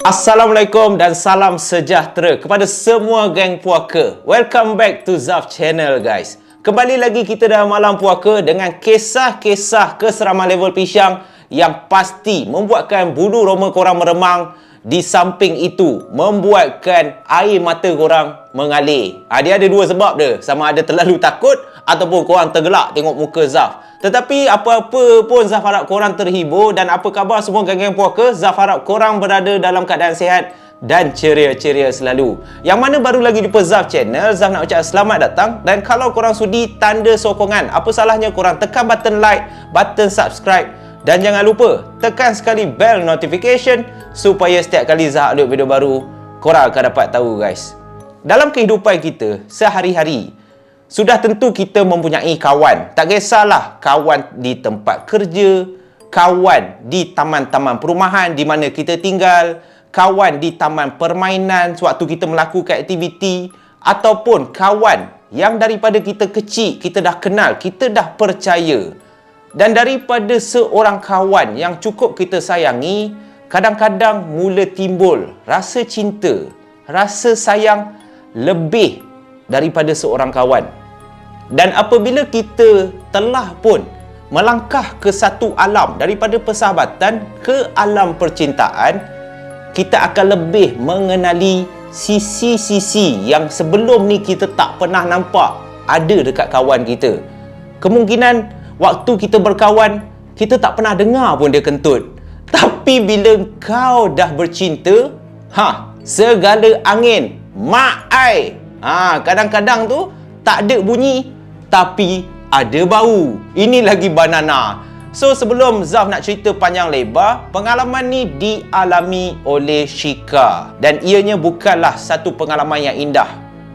Assalamualaikum dan salam sejahtera kepada semua geng puaka. Welcome back to Zaf Channel guys. Kembali lagi kita dalam malam puaka dengan kisah-kisah keseraman level pisang yang pasti membuatkan bulu roma korang meremang. Di samping itu membuatkan air mata korang mengalir. Dia ada dua sebab dia. Sama ada terlalu takut ataupun korang tergelak tengok muka Zaf. Tetapi apa-apa pun Zaf harap korang terhibur. Dan apa khabar semua geng-geng puaka? Zaf harap korang berada dalam keadaan sihat dan ceria-ceria selalu. Yang mana baru lagi jumpa Zaf Channel, Zaf nak ucap selamat datang. Dan kalau korang sudi tanda sokongan, apa salahnya korang tekan button like, button subscribe. Dan jangan lupa tekan sekali bell notification supaya setiap kali Zaf upload video baru, korang akan dapat tahu guys. Dalam kehidupan kita sehari-hari, sudah tentu kita mempunyai kawan. Tak kisahlah kawan di tempat kerja, kawan di taman-taman perumahan di mana kita tinggal, kawan di taman permainan sewaktu kita melakukan aktiviti, ataupun kawan yang daripada kita kecil kita dah kenal, kita dah percaya. Dan daripada seorang kawan yang cukup kita sayangi, kadang-kadang mula timbul rasa cinta, rasa sayang lebih daripada seorang kawan. Dan apabila kita telah pun melangkah ke satu alam daripada persahabatan ke alam percintaan, kita akan lebih mengenali sisi-sisi yang sebelum ni kita tak pernah nampak ada dekat kawan kita. Kemungkinan waktu kita berkawan, kita tak pernah dengar pun dia kentut. Tapi bila kau dah bercinta, segala angin, mak ai. Kadang-kadang tu tak ada bunyi, tapi ada bau. Ini lagi banana. So sebelum Zaf nak cerita panjang lebar, pengalaman ni dialami oleh Shika. Dan ianya bukanlah satu pengalaman yang indah.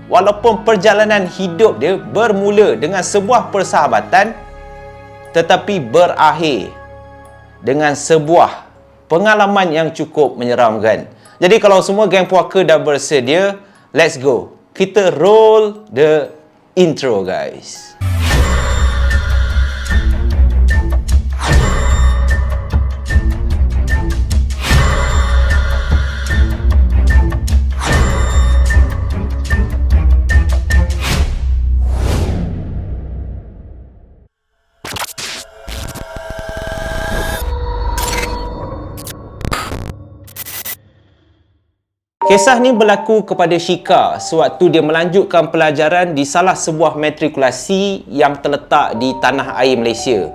Walaupun perjalanan hidup dia bermula dengan sebuah persahabatan, tetapi berakhir dengan sebuah pengalaman yang cukup menyeramkan. Jadi kalau semua geng puaka dah bersedia, let's go. Kita roll the intro guys. Kisah ni berlaku kepada Shika sewaktu dia melanjutkan pelajaran di salah sebuah matrikulasi yang terletak di tanah air Malaysia.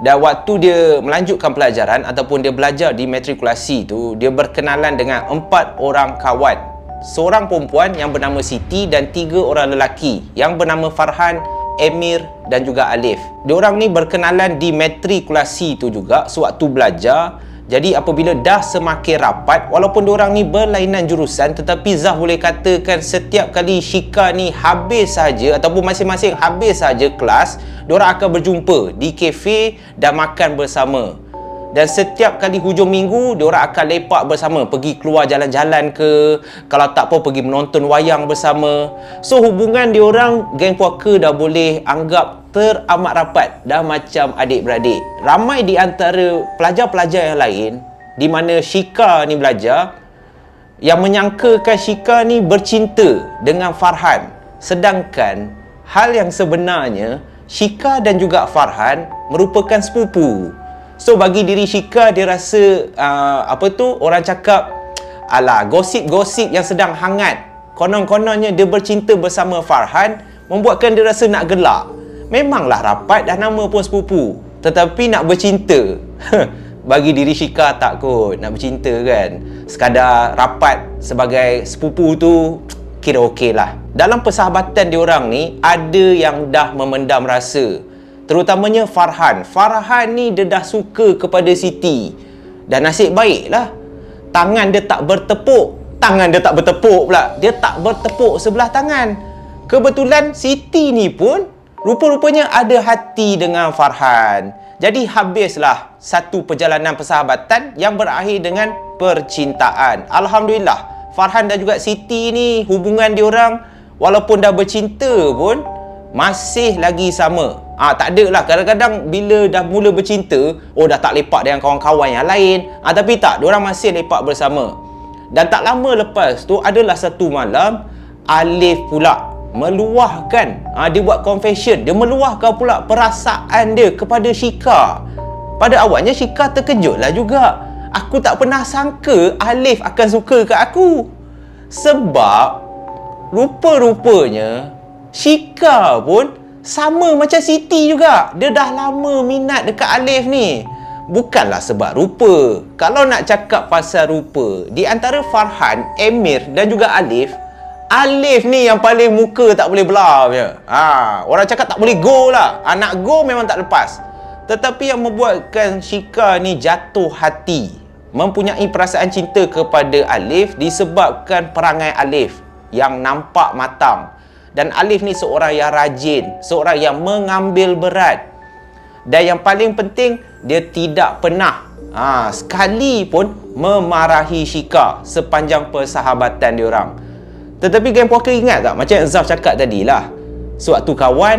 Dan waktu dia melanjutkan pelajaran ataupun dia belajar di matrikulasi tu, dia berkenalan dengan 4 orang kawan. Seorang perempuan yang bernama Siti dan 3 orang lelaki yang bernama Farhan, Emir dan juga Alif. Diorang ni berkenalan di matrikulasi tu juga sewaktu belajar. Jadi apabila dah semakin rapat, walaupun diorang ni berlainan jurusan, tetapi Zaf boleh katakan setiap kali Shika ni habis saja ataupun masing-masing habis saja kelas, diorang akan berjumpa di kafe dan makan bersama. Dan setiap kali hujung minggu, diorang akan lepak bersama, pergi keluar jalan-jalan ke, kalau tak apa pergi menonton wayang bersama. So hubungan diorang geng puaka dah boleh anggap teramat rapat, dah macam adik-beradik. Ramai di antara pelajar-pelajar yang lain di mana Shika ni belajar yang menyangkakan Shika ni bercinta dengan Farhan, sedangkan hal yang sebenarnya Shika dan juga Farhan merupakan sepupu. So bagi diri Shika, dia rasa orang cakap gosip-gosip yang sedang hangat, konon-kononnya dia bercinta bersama Farhan, membuatkan dia rasa nak gelak. Memanglah rapat, dah nama pun sepupu, tetapi nak bercinta bagi diri Shika tak kot nak bercinta kan. Sekadar rapat sebagai sepupu tu kira okey lah. Dalam persahabatan diorang ni, ada yang dah memendam rasa, terutamanya Farhan. Farhan ni dia dah suka kepada Siti. Dan nasib baiklah, tangan dia tak bertepuk. Tangan dia tak bertepuk pula, dia tak bertepuk sebelah tangan. Kebetulan Siti ni pun rupa-rupanya ada hati dengan Farhan. Jadi habislah satu perjalanan persahabatan yang berakhir dengan percintaan. Alhamdulillah, Farhan dan juga Siti ni hubungan diorang walaupun dah bercinta pun masih lagi sama. Tak ada lah, kadang-kadang bila dah mula bercinta, dah tak lepak dengan kawan-kawan yang lain. Tapi tak, diorang masih lepak bersama. Dan tak lama lepas tu adalah satu malam Alif pula meluahkan, dia buat confession, dia meluahkan pula perasaan dia kepada Shika. Pada awalnya Shika terkejut lah juga. Aku tak pernah sangka Alif akan suka kat aku. Sebab rupa-rupanya Shika pun sama macam Siti juga. Dia dah lama minat dekat Alif ni. Bukanlah sebab rupa. Kalau nak cakap pasal rupa, di antara Farhan, Emir dan juga Alif, Alif ni yang paling muka tak boleh belah punya. Orang cakap tak boleh go lah. Nak go memang tak lepas. Tetapi yang membuatkan Shika ni jatuh hati, mempunyai perasaan cinta kepada Alif disebabkan perangai Alif yang nampak matang. Dan Alif ni seorang yang rajin, seorang yang mengambil berat. Dan yang paling penting, dia tidak pernah sekali pun memarahi Shika sepanjang persahabatan diorang. Tetapi geng puaka ingat tak macam Zaf cakap tadi lah, sewaktu kawan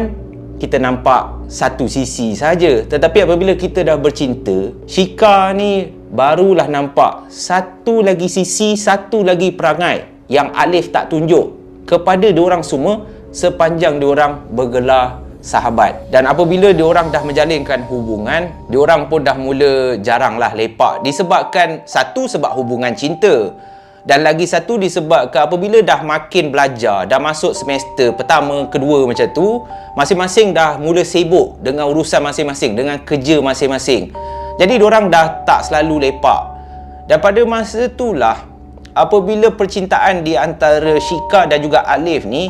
kita nampak satu sisi saja, tetapi apabila kita dah bercinta, Shika ni barulah nampak satu lagi sisi, satu lagi perangai yang Alif tak tunjuk kepada diorang semua sepanjang diorang bergelar sahabat. Dan apabila diorang dah menjalinkan hubungan, diorang pun dah mula jaranglah lepak, disebabkan satu sebab hubungan cinta, dan lagi satu disebabkan apabila dah makin belajar, dah masuk semester pertama, kedua macam tu, masing-masing dah mula sibuk dengan urusan masing-masing, dengan kerja masing-masing. Jadi diorang dah tak selalu lepak. Dan pada masa itulah apabila percintaan di antara Shika dan juga Alif ni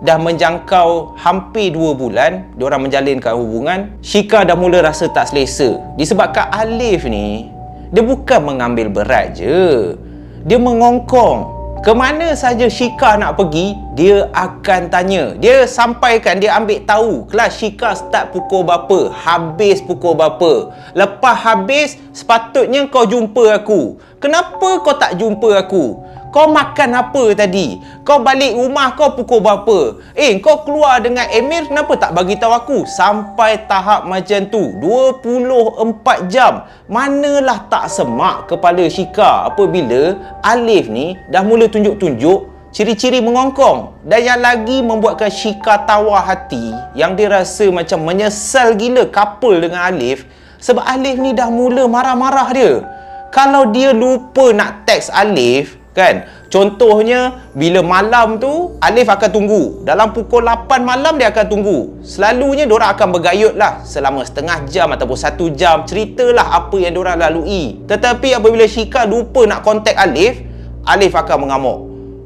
dah menjangkau hampir 2 bulan diorang menjalinkan hubungan, Shika dah mula rasa tak selesa. Disebabkan Alif ni, dia bukan mengambil berat je, dia mengongkong. Kemana saja Shika nak pergi, dia akan tanya. Dia sampaikan, dia ambil tahu kelas Shika start pukul berapa, habis pukul berapa. Lepas habis, sepatutnya kau jumpa aku. Kenapa kau tak jumpa aku? Kau makan apa tadi? Kau balik rumah kau pukul berapa? Kau keluar dengan Emir, kenapa tak bagi tahu aku? Sampai tahap macam tu, 24 jam. Manalah tak semak kepala Shika apabila Alif ni dah mula tunjuk-tunjuk ciri-ciri mengongkong. Dan yang lagi membuatkan Shika tawar hati, yang dia rasa macam menyesal gila couple dengan Alif, sebab Alif ni dah mula marah-marah dia. Kalau dia lupa nak teks Alif, kan, contohnya bila malam tu Alif akan tunggu, dalam pukul 8 malam dia akan tunggu. Selalunya diorang akan bergayut lah selama setengah jam ataupun 1 jam, ceritalah apa yang diorang lalui. Tetapi apabila Shika lupa nak kontak Alif, Alif akan mengamuk.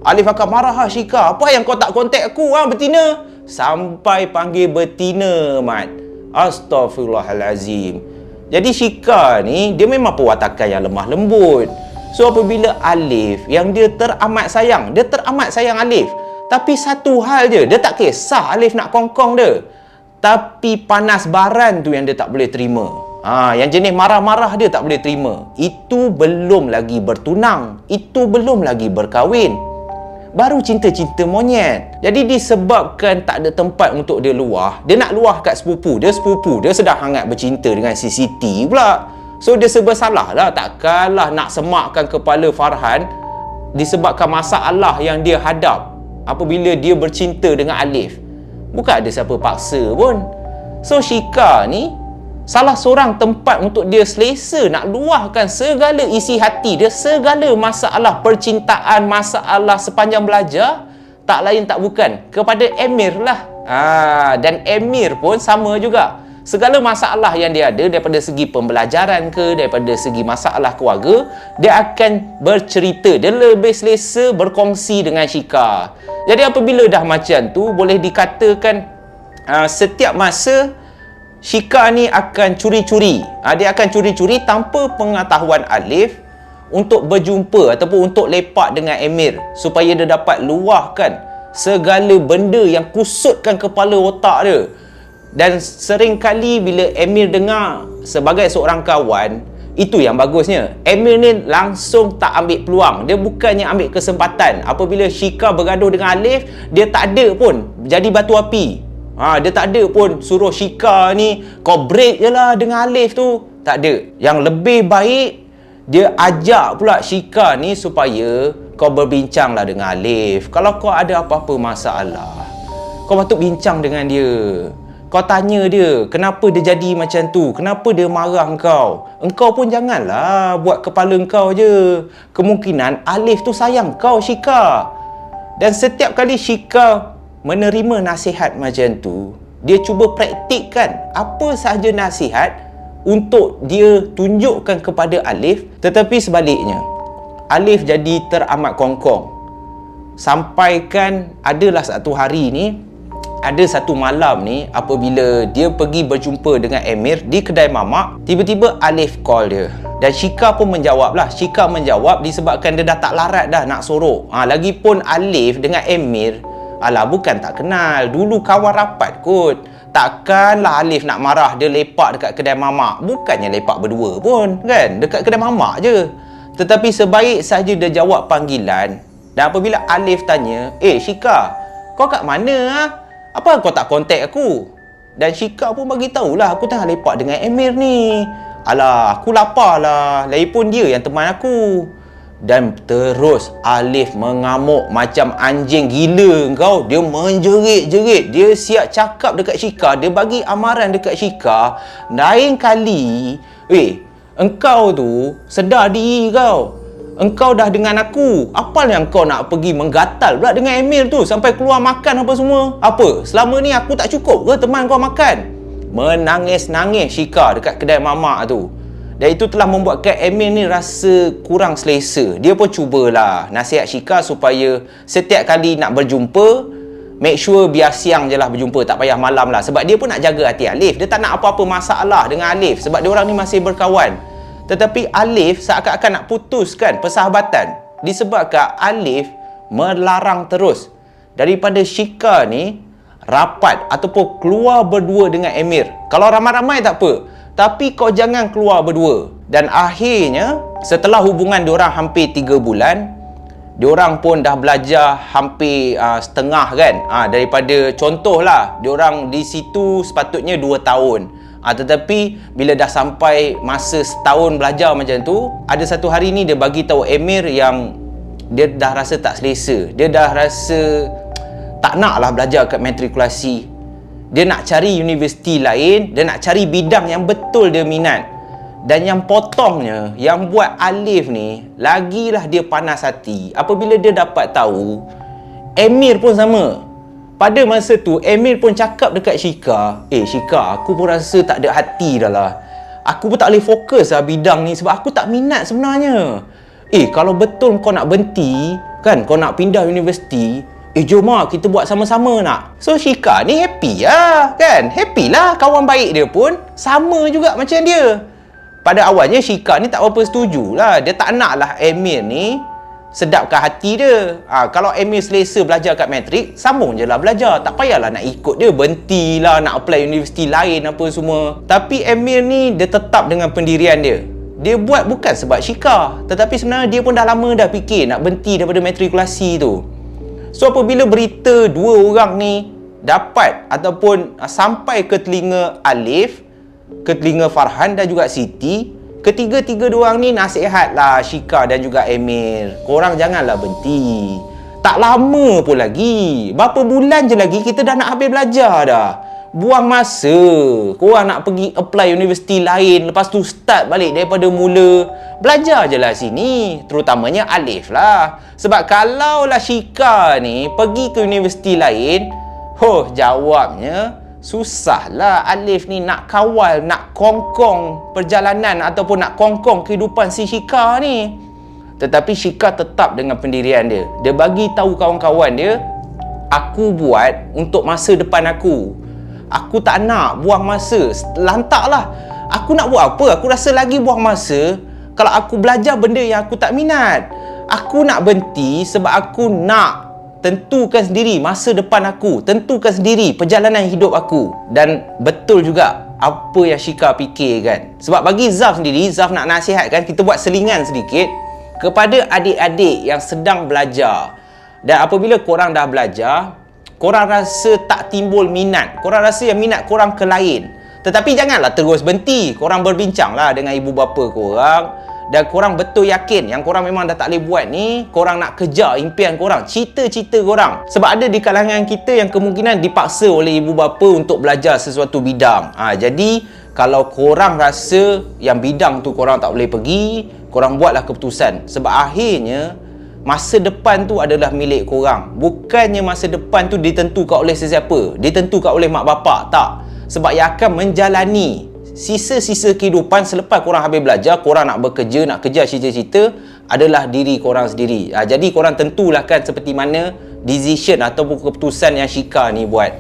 Alif akan marah, Shika, apa yang kau tak kontak aku betina? Sampai panggil betina, Mat. Astaghfirullahalazim. Jadi Shika ni dia memang perwatakan yang lemah lembut. So apabila Alif yang dia teramat sayang, dia teramat sayang Alif, tapi satu hal je, dia tak kisah Alif nak kongkong dia, tapi panas baran tu yang dia tak boleh terima. Yang jenis marah-marah dia tak boleh terima. Itu belum lagi bertunang, itu belum lagi berkahwin, baru cinta-cinta monyet. Jadi disebabkan tak ada tempat untuk dia luah, dia nak luah kat sepupu dia sedang hangat bercinta dengan si Siti pula. So dia serba salah lah, takkanlah nak semakkan kepala Farhan disebabkan masalah yang dia hadap apabila dia bercinta dengan Alif. Bukan ada siapa paksa pun. So Shika ni salah seorang tempat untuk dia selesa nak luahkan segala isi hati dia, segala masalah percintaan, masalah sepanjang belajar, tak lain tak bukan kepada Emir lah. Dan Emir pun sama juga. Segala masalah yang dia ada daripada segi pembelajaran ke, daripada segi masalah keluarga, dia akan bercerita, dia lebih selesa berkongsi dengan Shika. Jadi apabila dah macam tu, boleh dikatakan setiap masa Shika ni akan curi-curi. Dia akan curi-curi tanpa pengetahuan Alif untuk berjumpa ataupun untuk lepak dengan Emir, supaya dia dapat luahkan segala benda yang kusutkan kepala otak dia. Dan sering kali bila Emir dengar sebagai seorang kawan, itu yang bagusnya, Emir ni langsung tak ambil peluang. Dia bukannya ambil kesempatan. Apabila Shika bergaduh dengan Alif, dia tak ada pun jadi batu api. Dia tak ada pun suruh Shika ni, kau break je lah dengan Alif tu. Tak ada. Yang lebih baik, Dia ajak pula Shika ni supaya kau berbincanglah dengan Alif. Kalau kau ada apa-apa masalah, kau patut bincang dengan dia. Kau tanya dia, kenapa dia jadi macam tu? Kenapa dia marah kau? Engkau pun janganlah buat kepala kau je. Kemungkinan Alif tu sayang kau, Shika. Dan setiap kali Shika menerima nasihat macam tu, dia cuba praktikkan apa sahaja nasihat untuk dia tunjukkan kepada Alif. Tetapi sebaliknya, Alif jadi teramat kongkong. Sampaikan adalah satu hari ni, ada satu malam ni, apabila dia pergi berjumpa dengan Emir di kedai mamak, tiba-tiba Alif call dia. Dan Shika pun menjawab lah. Shika menjawab disebabkan dia dah tak larat dah nak sorok. Lagipun Alif dengan Emir, alah bukan tak kenal, dulu kawan rapat kot. Takkanlah Alif nak marah dia lepak dekat kedai mamak. Bukannya lepak berdua pun kan, dekat kedai mamak je. Tetapi sebaik saja dia jawab panggilan. Dan apabila Alif tanya, Shika, kau kat mana Apa kau tak kontak aku? Dan Shika pun bagi tahulah, aku tengah lepak dengan Emir ni. Alah, aku lapar lah. Lagipun dia yang teman aku. Dan terus Alif mengamuk macam anjing gila kau. Dia menjerit-jerit. Dia siap cakap dekat Shika. Dia bagi amaran dekat Shika. Lain kali, engkau tu sedar diri kau. Engkau dah dengan aku. Apa yang kau nak pergi menggatal pula dengan Emir tu sampai keluar makan apa semua? Apa? Selama ni aku tak cukup ke teman kau makan? Menangis-nangis Shika dekat kedai mamak tu. Dan itu telah membuatkan Emir ni rasa kurang selesa. Dia pun cubalah nasihat Shika supaya setiap kali nak berjumpa, make sure biar siang je lah berjumpa, tak payah malam lah. Sebab dia pun nak jaga hati Alif. Dia tak nak apa-apa masalah dengan Alif sebab dia orang ni masih berkawan. Tetapi Alif seakan-akan nak putuskan persahabatan disebabkan Alif melarang terus daripada Shika ni rapat ataupun keluar berdua dengan Emir. Kalau ramai-ramai tak apa, tapi kau jangan keluar berdua. Dan akhirnya setelah hubungan diorang hampir 3 bulan, diorang pun dah belajar hampir setengah kan. Daripada contohlah, diorang di situ sepatutnya 2 tahun. Tetapi bila dah sampai masa setahun belajar macam tu, ada satu hari ni dia bagi tahu Emir yang dia dah rasa tak selesa. Dia dah rasa tak nak lah belajar kat matrikulasi. Dia nak cari universiti lain. Dia nak cari bidang yang betul dia minat. Dan yang potongnya, yang buat Alif ni lagilah dia panas hati apabila dia dapat tahu Emir pun sama. Pada masa tu, Emir pun cakap dekat Shika, Shika, aku pun rasa tak ada hati dah lah. Aku pun tak boleh fokus lah bidang ni sebab aku tak minat sebenarnya. Kalau betul kau nak berhenti, kan, kau nak pindah universiti, jom lah kita buat sama-sama nak. So Shika ni happy lah, kan. Happy lah, kawan baik dia pun sama juga macam dia. Pada awalnya Shika ni tak apa setuju lah. Dia tak nak lah Emir ni sedapkan hati dia. Kalau Emir selesa belajar kat matrik, sambung je lah belajar. Tak payahlah nak ikut dia, berhentilah nak apply universiti lain apa semua. Tapi Emir ni dia tetap dengan pendirian dia. Dia buat bukan sebab Shika, tetapi sebenarnya dia pun dah lama dah fikir nak berhenti daripada matrikulasi tu. So apabila berita 2 orang ni dapat ataupun sampai ke telinga Alif, ke telinga Farhan dan juga Siti, ketiga-tiga diorang ni nasihatlah Shika dan juga Emir, korang janganlah berhenti. Tak lama pun lagi, berapa bulan je lagi kita dah nak habis belajar dah. Buang masa, korang nak pergi apply universiti lain, lepas tu start balik daripada mula. Belajar je lah sini, terutamanya Alif lah. Sebab kalau lah Shika ni pergi ke universiti lain, jawabnya susahlah Alif ni nak kawal, nak kongkong perjalanan ataupun nak kongkong kehidupan si Shika ni. Tetapi Shika tetap dengan pendirian dia. Dia bagi tahu kawan-kawan dia, aku buat untuk masa depan aku. Aku tak nak buang masa. Lantaklah. Aku nak buat apa? Aku rasa lagi buang masa kalau aku belajar benda yang aku tak minat. Aku nak berhenti sebab aku nak tentukan sendiri masa depan aku, tentukan sendiri perjalanan hidup aku. Dan betul juga apa yang Shika fikir kan. Sebab bagi Zaf sendiri, Zaf nak nasihatkan, kita buat selingan sedikit kepada adik-adik yang sedang belajar. Dan apabila korang dah belajar, korang rasa tak timbul minat, korang rasa yang minat korang ke lain, tetapi janganlah terus berhenti. Korang berbincanglah dengan ibu bapa korang dan korang betul yakin yang korang memang dah tak boleh buat ni, korang nak kejar impian korang, cita-cita korang. Sebab ada di kalangan kita yang kemungkinan dipaksa oleh ibu bapa untuk belajar sesuatu bidang. Jadi kalau korang rasa yang bidang tu korang tak boleh pergi, korang buatlah keputusan. Sebab akhirnya masa depan tu adalah milik korang. Bukannya masa depan tu ditentukan oleh sesiapa, ditentukan oleh mak bapak, tak. Sebab yang akan menjalani sisa-sisa kehidupan selepas korang habis belajar, korang nak bekerja, nak kejar cita-cita, adalah diri korang sendiri. Jadi korang tentulah kan seperti mana decision ataupun keputusan yang Shika ni buat.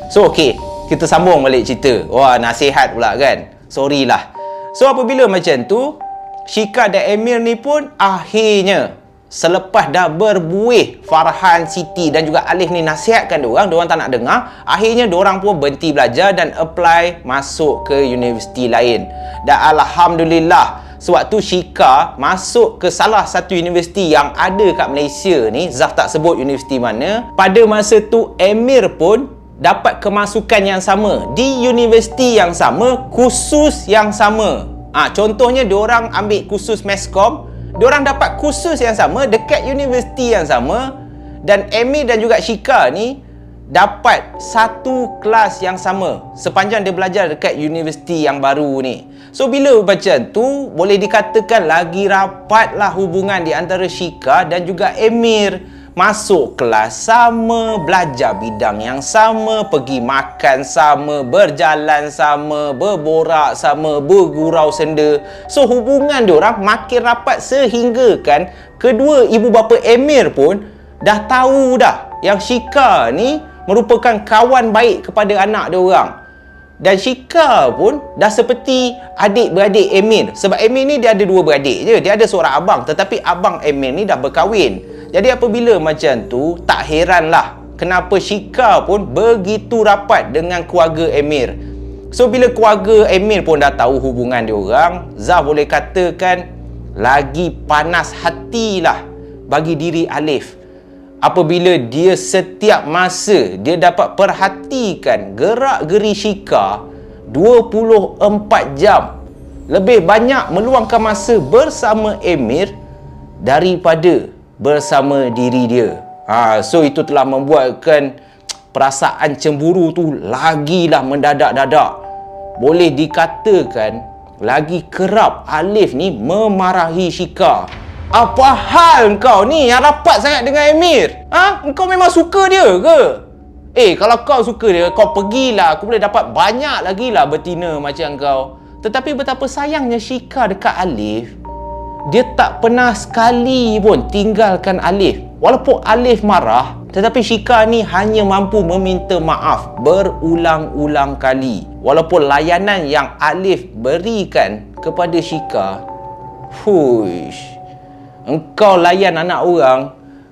So okey, kita sambung balik cerita. Wah, nasihat pula kan. Sorry lah. So apabila macam tu, Shika dan Emir ni pun akhirnya selepas dah berbuih Farhan, Siti dan juga Alif ni nasihatkan diorang tak nak dengar, akhirnya diorang pun berhenti belajar dan apply masuk ke universiti lain. Dan Alhamdulillah, sewaktu Shika masuk ke salah satu universiti yang ada kat Malaysia ni, Zaf tak sebut universiti mana, pada masa tu Emir pun dapat kemasukan yang sama di universiti yang sama, khusus yang sama. Contohnya diorang ambil khusus Meskom, diorang dapat khusus yang sama dekat universiti yang sama, dan Emir dan juga Shika ni dapat satu kelas yang sama sepanjang dia belajar dekat universiti yang baru ni. So bila macam tu, boleh dikatakan lagi rapatlah hubungan di antara Shika dan juga Emir. Masuk kelas sama, belajar bidang yang sama, pergi makan sama, berjalan sama, berborak sama, bergurau senda. So hubungan diorang makin rapat sehingga kan kedua ibu bapa Emir pun dah tahu dah yang Shika ni merupakan kawan baik kepada anak diorang. Dan Shika pun dah seperti adik-beradik Emir. Sebab Emir ni dia ada dua beradik je. Dia ada seorang abang, tetapi abang Emir ni dah berkahwin. Jadi apabila macam tu, tak heranlah kenapa Shika pun begitu rapat dengan keluarga Emir. So bila keluarga Emir pun dah tahu hubungan diorang, Zaf boleh katakan lagi panas hatilah bagi diri Alif apabila dia setiap masa dia dapat perhatikan gerak-geri Shika 24 jam. Lebih banyak meluangkan masa bersama Emir daripada bersama diri dia. So itu telah membuatkan perasaan cemburu tu lagilah mendadak-dadak. Boleh dikatakan lagi kerap Alif ni memarahi Shika. Apa hal kau ni yang rapat sangat dengan Emir? Kau memang suka dia ke? Kalau kau suka dia, kau pergilah. Aku boleh dapat banyak lagi lah betina macam kau. Tetapi betapa sayangnya Shika dekat Alif, dia tak pernah sekali pun tinggalkan Alif. Walaupun Alif marah, tetapi Shika ni hanya mampu meminta maaf berulang-ulang kali. Walaupun layanan yang Alif berikan kepada Shika, engkau layan anak orang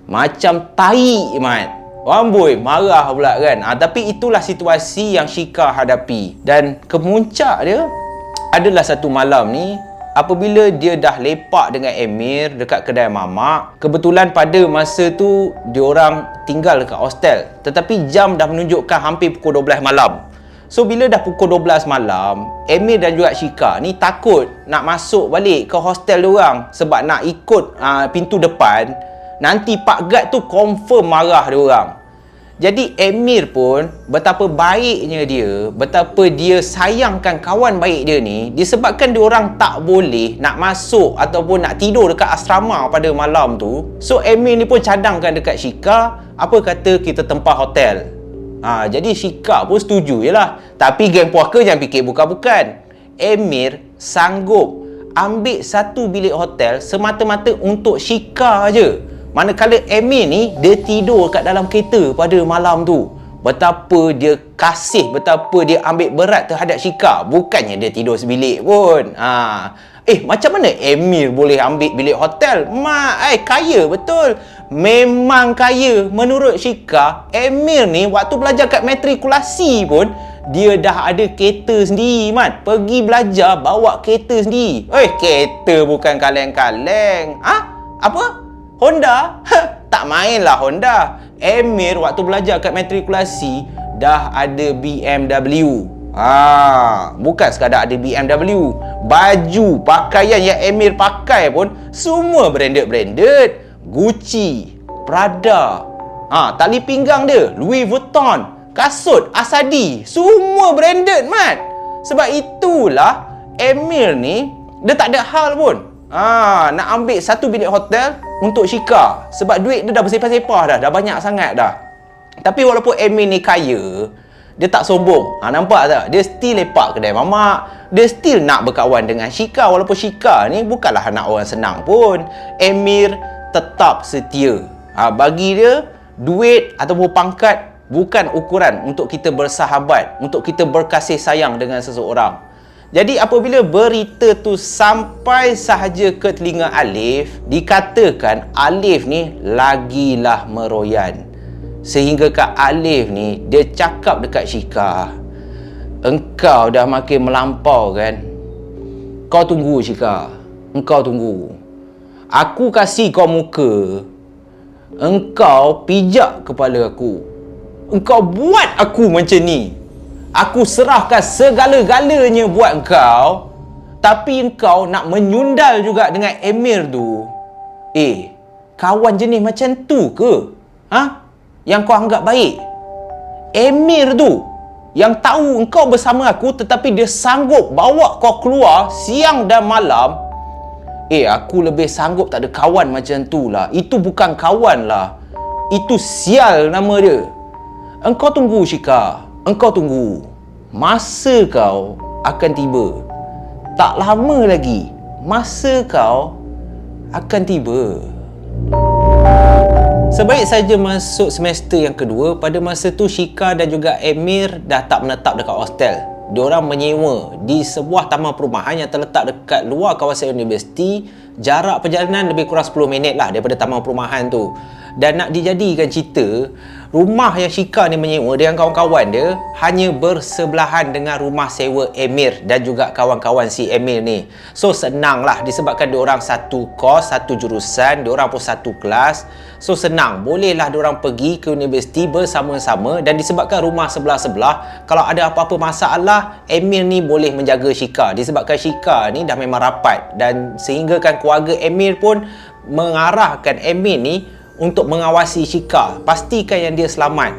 macam tai, Mat. Amboi, marah pula kan. Tapi itulah situasi yang Shika hadapi. Dan kemuncak dia adalah satu malam ni, apabila dia dah lepak dengan Emir dekat kedai mamak. Kebetulan pada masa tu diorang tinggal dekat hostel, tetapi jam dah menunjukkan hampir pukul 12 malam. So bila dah pukul 12 malam, Emir dan juga Shika ni takut nak masuk balik ke hostel diorang. Sebab nak ikut pintu depan, nanti Pak Gad tu confirm marah diorang. Jadi Emir pun betapa baiknya dia, betapa dia sayangkan kawan baik dia ni, disebabkan diorang tak boleh nak masuk ataupun nak tidur dekat asrama pada malam tu. So Emir ni pun cadangkan dekat Shika, apa kata kita tempah hotel. Jadi Shika pun setuju je lah. Tapi geng puaka jangan fikir bukan-bukan. Emir sanggup ambil satu bilik hotel semata-mata untuk Shika je. Manakala Emir ni, dia tidur kat dalam kereta pada malam tu. Betapa dia kasih, betapa dia ambil berat terhadap Shika. Bukannya dia tidur sebilik pun. Macam mana Emir boleh ambil bilik hotel? Kaya betul. Memang kaya. Menurut Shika, Emir ni waktu belajar kat matrikulasi pun, dia dah ada kereta sendiri, Mat. Pergi belajar, bawa kereta sendiri. Kereta bukan kaleng-kaleng. Apa? Honda? Tak mainlah Honda. Emir waktu belajar kat matrikulasi dah ada BMW. Bukan sekadar ada BMW. Baju, pakaian yang Emir pakai pun semua branded. Gucci, Prada, tali pinggang dia Louis Vuitton, kasut Asadi, semua branded, Mat. Sebab itulah Emir ni dia tak ada hal pun nak ambil satu bilik hotel untuk Shika. Sebab duit dia dah bersepah-sepah dah banyak sangat dah. Tapi walaupun Emir ni kaya, dia tak sombong. Nampak tak? Dia still lepak kedai mamak. Dia still nak berkawan dengan Shika. Walaupun Shika ni bukanlah anak orang senang pun. Emir tetap setia. Bagi dia, duit ataupun pangkat bukan ukuran untuk kita bersahabat, untuk kita berkasih sayang dengan seseorang. Jadi apabila berita tu sampai sahaja ke telinga Alif, dikatakan Alif ni lagilah meroyan. Sehingga Kak Alif ni, dia cakap dekat Shika, engkau dah makin melampau kan? Kau tunggu Shika, engkau tunggu. Aku kasih kau muka, engkau pijak kepala aku. Engkau buat aku macam ni, aku serahkan segala-galanya buat engkau, tapi engkau nak menyundal juga dengan Emir tu. Kawan jenis macam tu ke? Yang kau anggap baik? Emir tu yang tahu engkau bersama aku, tetapi dia sanggup bawa kau keluar siang dan malam. Aku lebih sanggup tak ada kawan macam tu lah. Itu bukan kawan lah, itu sial nama dia. Engkau tunggu Shika, engkau tunggu. Masa kau akan tiba. Tak lama lagi masa kau akan tiba. Sebaik saja masuk semester yang kedua, pada masa tu Shika dan juga Emir dah tak menetap dekat hostel. Diorang menyewa di sebuah taman perumahan yang terletak dekat luar kawasan universiti. Jarak perjalanan lebih kurang 10 minit lah daripada taman perumahan tu. Dan nak dijadikan cerita, rumah yang Shika ni menyewa dengan kawan-kawan dia hanya bersebelahan dengan rumah sewa Emir dan juga kawan-kawan si Emir ni. So senang lah, disebabkan diorang satu kos, satu jurusan, diorang pun satu kelas. So senang, bolehlah diorang pergi ke universiti bersama-sama. Dan disebabkan rumah sebelah-sebelah, kalau ada apa-apa masalah, Emir ni boleh menjaga Shika. Disebabkan Shika ni dah memang rapat, dan sehinggakan keluarga Emir pun mengarahkan Emir ni untuk mengawasi Shika, pastikan yang dia selamat.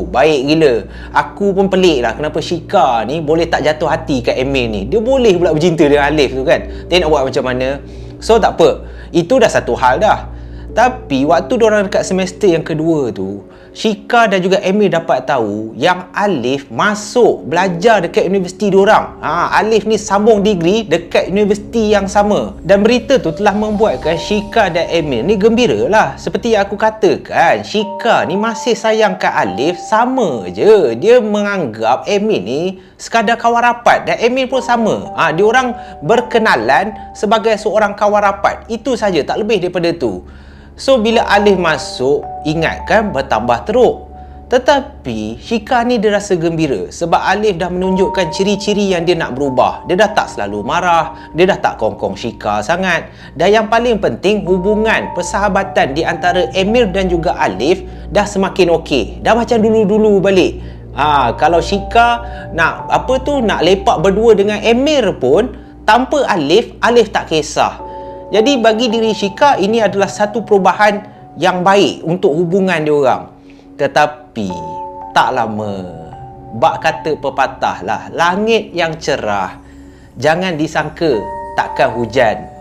Baik gila. Aku pun pelik lah kenapa Shika ni boleh tak jatuh hati kat Emir ni. Dia boleh pula bercinta dengan Alif tu kan. Dia nak buat macam mana? So tak apa, itu dah satu hal dah. Tapi waktu diorang dekat semester yang kedua tu, Shika dan juga Emir dapat tahu yang Alif masuk belajar dekat universiti diorang. Alif ni sambung degree dekat universiti yang sama. Dan berita tu telah membuatkan Shika dan Emir ni gembira lah. Seperti yang aku katakan, Shika ni masih sayang kat Alif sama je. Dia menganggap Emir ni sekadar kawan rapat, dan Emir pun sama. Diorang berkenalan sebagai seorang kawan rapat. Itu saja, tak lebih daripada tu. So bila Alif masuk, ingat kan, bertambah teruk. Tetapi Shika ni dia rasa gembira sebab Alif dah menunjukkan ciri-ciri yang dia nak berubah. Dia dah tak selalu marah, dia dah tak kongkong Shika sangat. Dan yang paling penting, hubungan persahabatan di antara Emir dan juga Alif dah semakin okey. Dah macam dulu-dulu balik. Kalau Shika nak nak lepak berdua dengan Emir pun tanpa Alif, Alif tak kisah. Jadi bagi diri Shika, ini adalah satu perubahan yang baik untuk hubungan diorang. Tetapi tak lama, bak kata pepatah lah, langit yang cerah jangan disangka takkan hujan.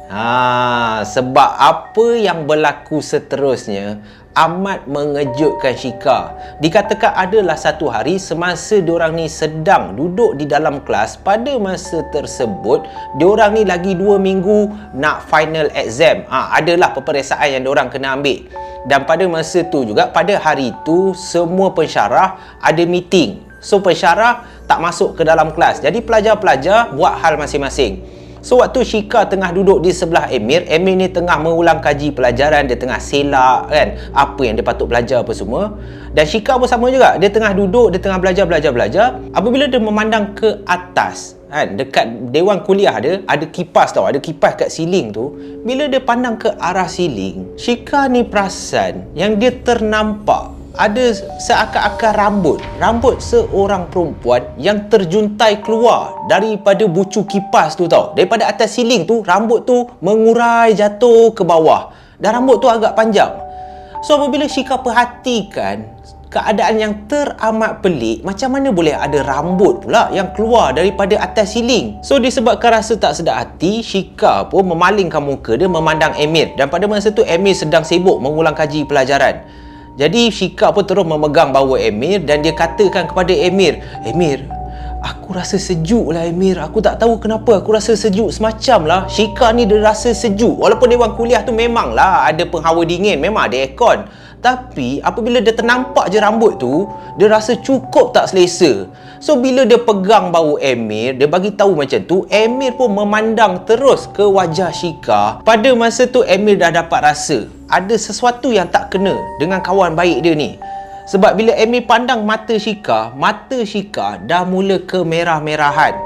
Sebab apa yang berlaku seterusnya amat mengejutkan Shika. Dikatakan adalah satu hari semasa diorang ni sedang duduk di dalam kelas, pada masa tersebut diorang ni lagi 2 minggu nak final exam. Adalah peperiksaan yang diorang kena ambil. Dan pada masa tu juga, pada hari tu semua pensyarah ada meeting. So pensyarah tak masuk ke dalam kelas. Jadi pelajar-pelajar buat hal masing-masing. So waktu Shika tengah duduk di sebelah Emir, Emir ni tengah mengulang kaji pelajaran, dia tengah selak kan, apa yang dia patut belajar apa semua. Dan Shika pun sama juga, dia tengah duduk, dia tengah belajar. Apabila dia memandang ke atas kan, dekat dewan kuliah dia ada kipas tau, ada kipas kat siling tu. Bila dia pandang ke arah siling, Shika ni perasan yang dia ternampak ada seakan-akan rambut seorang perempuan yang terjuntai keluar daripada bucu kipas tu tau. Daripada atas siling tu, rambut tu mengurai jatuh ke bawah dan rambut tu agak panjang. So apabila Shika perhatikan keadaan yang teramat pelik, macam mana boleh ada rambut pula yang keluar daripada atas siling? So disebabkan rasa tak sedap hati, Shika pun memalingkan muka dia memandang Emir. Dan pada masa tu Emir sedang sibuk mengulang kaji pelajaran. Jadi Shika pun terus memegang bahu Emir dan dia katakan kepada Emir, "Emir, aku rasa sejuk lah Emir. Aku tak tahu kenapa aku rasa sejuk semacam lah. Shika ni dia rasa sejuk. Walaupun dewan kuliah tu memanglah ada penghawa dingin, memang ada aircon. Tapi apabila dia ternampak je rambut tu, dia rasa cukup tak selesa." So bila dia pegang bahu Emir, dia bagi tahu macam tu, Emir pun memandang terus ke wajah Shika. Pada masa tu Emir dah dapat rasa ada sesuatu yang tak kena dengan kawan baik dia ni. Sebab bila Emir pandang mata Shika dah mula kemerah-merahan.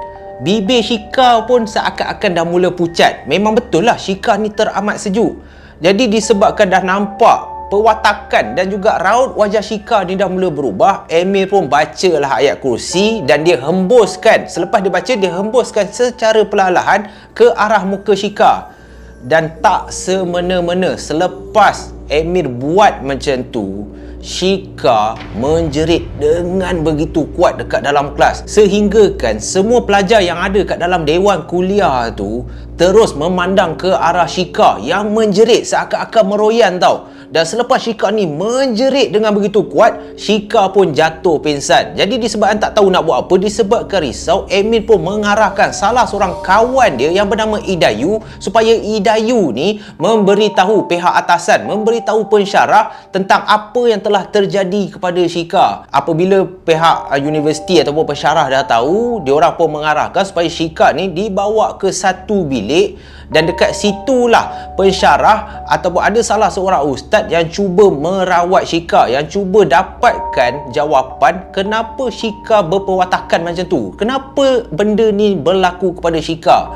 Bibir Shika pun seakan-akan dah mula pucat. Memang betul lah Shika ni teramat sejuk. Jadi disebabkan dah nampak pewatakan dan juga raut wajah Shika ni dah mula berubah, Emir pun bacalah ayat kursi dan dia hembuskan. Selepas dia baca, dia hembuskan secara perlahan ke arah muka Shika. Dan tak semena-mena selepas Emir buat macam tu, Shika menjerit dengan begitu kuat dekat dalam kelas, sehinggakan semua pelajar yang ada kat dalam dewan kuliah tu terus memandang ke arah Shika yang menjerit seakan-akan meroyan tau. Dan selepas Shika ni menjerit dengan begitu kuat, Shika pun jatuh pingsan. Jadi disebabkan tak tahu nak buat apa, disebabkan risau, Emir pun mengarahkan salah seorang kawan dia yang bernama Idayu supaya Idayu ni memberitahu pihak atasan, memberitahu pensyarah tentang apa yang telah terjadi kepada Shika. Apabila pihak universiti ataupun pensyarah dah tahu, diorang pun mengarahkan supaya Shika ni dibawa ke satu bilik. Dan dekat situlah pensyarah ataupun ada salah seorang ustaz yang cuba merawat Shika, yang cuba dapatkan jawapan kenapa Shika berperwatakan macam tu. Kenapa benda ni berlaku kepada Shika?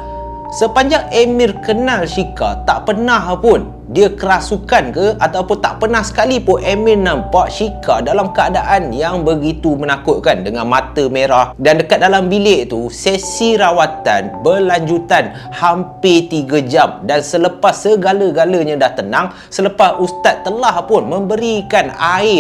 Sepanjang Emir kenal Shika, tak pernah pun dia kerasukan ke ataupun tak pernah sekali pun Emir nampak Shika dalam keadaan yang begitu menakutkan dengan mata merah. Dan dekat dalam bilik tu, sesi rawatan berlanjutan hampir 3 jam. Dan selepas segala-galanya dah tenang, selepas ustaz telah pun memberikan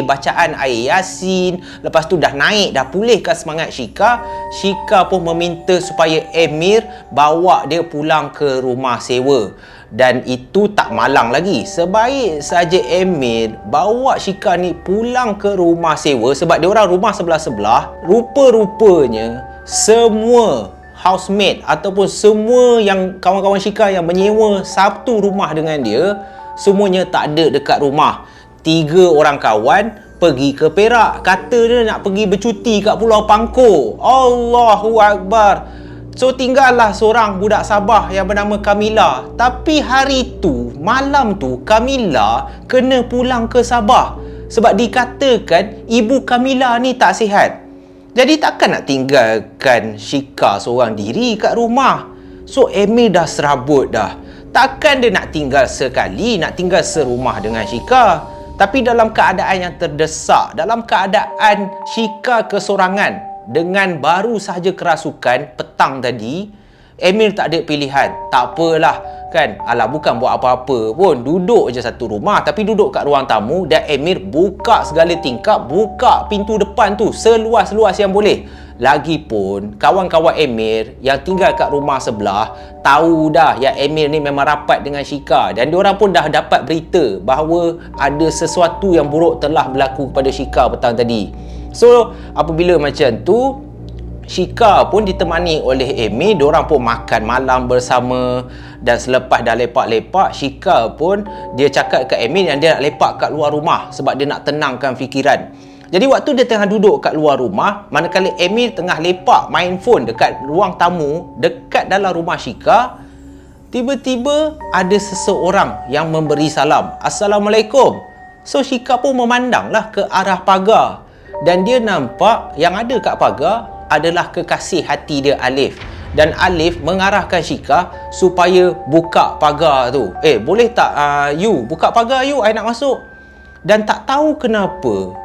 bacaan air Yasin, lepas tu dah naik, dah pulihkan semangat Shika, Shika pun meminta supaya Emir bawa dia pulang ke rumah sewa. Dan itu tak malang lagi. Sebaik saja Emir bawa Shika ni pulang ke rumah sewa, sebab dia orang rumah sebelah-sebelah, rupa-rupanya semua housemate ataupun semua yang kawan-kawan Shika yang menyewa satu rumah dengan dia, semuanya tak ada dekat rumah. 3 orang kawan pergi ke Perak. Kata dia nak pergi bercuti kat Pulau Pangkor. Allahu Akbar. So tinggallah seorang budak Sabah yang bernama Kamila. Tapi hari tu, malam tu, Kamila kena pulang ke Sabah sebab dikatakan ibu Kamila ni tak sihat. Jadi takkan nak tinggalkan Shika seorang diri kat rumah. So Emir dah serabut dah. Takkan dia nak tinggal sekali, nak tinggal serumah dengan Shika. Tapi dalam keadaan yang terdesak, dalam keadaan Shika kesorangan dengan baru sahaja kerasukan petang tadi, Emir tak ada pilihan. Tak apalah kan, alah bukan buat apa-apa pun, duduk je satu rumah, tapi duduk kat ruang tamu. Dan Emir buka segala tingkap, buka pintu depan tu seluas-luas yang boleh. Lagipun kawan-kawan Emir yang tinggal kat rumah sebelah tahu dah yang Emir ni memang rapat dengan Shika, dan diorang pun dah dapat berita bahawa ada sesuatu yang buruk telah berlaku kepada Shika petang tadi. So apabila macam tu, Shika pun ditemani oleh Emir, diorang pun makan malam bersama. Dan selepas dah lepak-lepak, Shika pun dia cakap ke Emir yang dia nak lepak kat luar rumah sebab dia nak tenangkan fikiran. Jadi waktu dia tengah duduk kat luar rumah, manakala Emir tengah lepak main phone dekat ruang tamu dekat dalam rumah Shika, tiba-tiba ada seseorang yang memberi salam, "Assalamualaikum." So Shika pun memandanglah ke arah pagar, dan dia nampak yang ada kat pagar adalah kekasih hati dia, Alif. Dan Alif mengarahkan Shika supaya buka pagar tu. Boleh tak you buka pagar you, I nak masuk. Dan tak tahu kenapa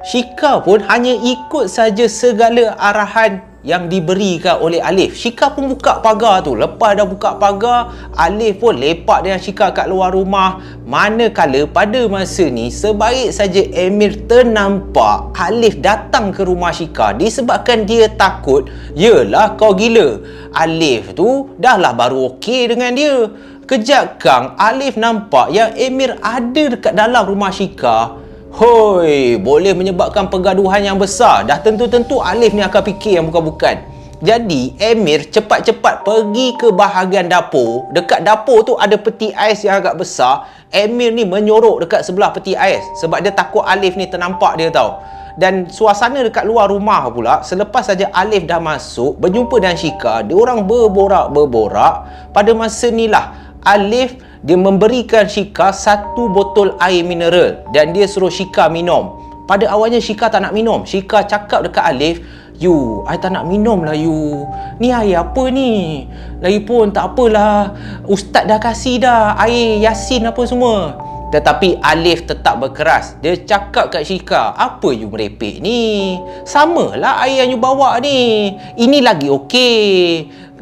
Shika pun hanya ikut saja segala arahan yang diberikan oleh Alif. Shika pun buka pagar tu. Lepas dah buka pagar, Alif pun lepak dengan Shika kat luar rumah. Manakala pada masa ni, sebaik saja Emir ternampak Alif datang ke rumah Shika disebabkan dia takut. Yelah, kau gila. Alif tu dah lah baru okey dengan dia. Kejap kang, Alif nampak yang Emir ada dekat dalam rumah Shika. Hoi, boleh menyebabkan pergaduhan yang besar. Dah tentu-tentu Alif ni akan fikir yang bukan-bukan. Jadi, Emir cepat-cepat pergi ke bahagian dapur. Dekat dapur tu ada peti ais yang agak besar. Emir ni menyorok dekat sebelah peti ais sebab dia takut Alif ni ternampak dia tau. Dan suasana dekat luar rumah pula, selepas saja Alif dah masuk berjumpa dengan Shika, diorang berborak. Pada masa ni lah Alif dia memberikan Shika 1 botol air mineral dan dia suruh Shika minum. Pada awalnya Shika tak nak minum. Shika cakap dekat Alif, "You, I tak nak minum lah you. Ni air apa ni? Lagipun tak apalah. Ustaz dah kasih dah air Yasin apa semua." Tetapi Alif tetap berkeras. Dia cakap kat Shika, "Apa you merepek ni? Samalah air yang you bawa ni. Ini lagi okey.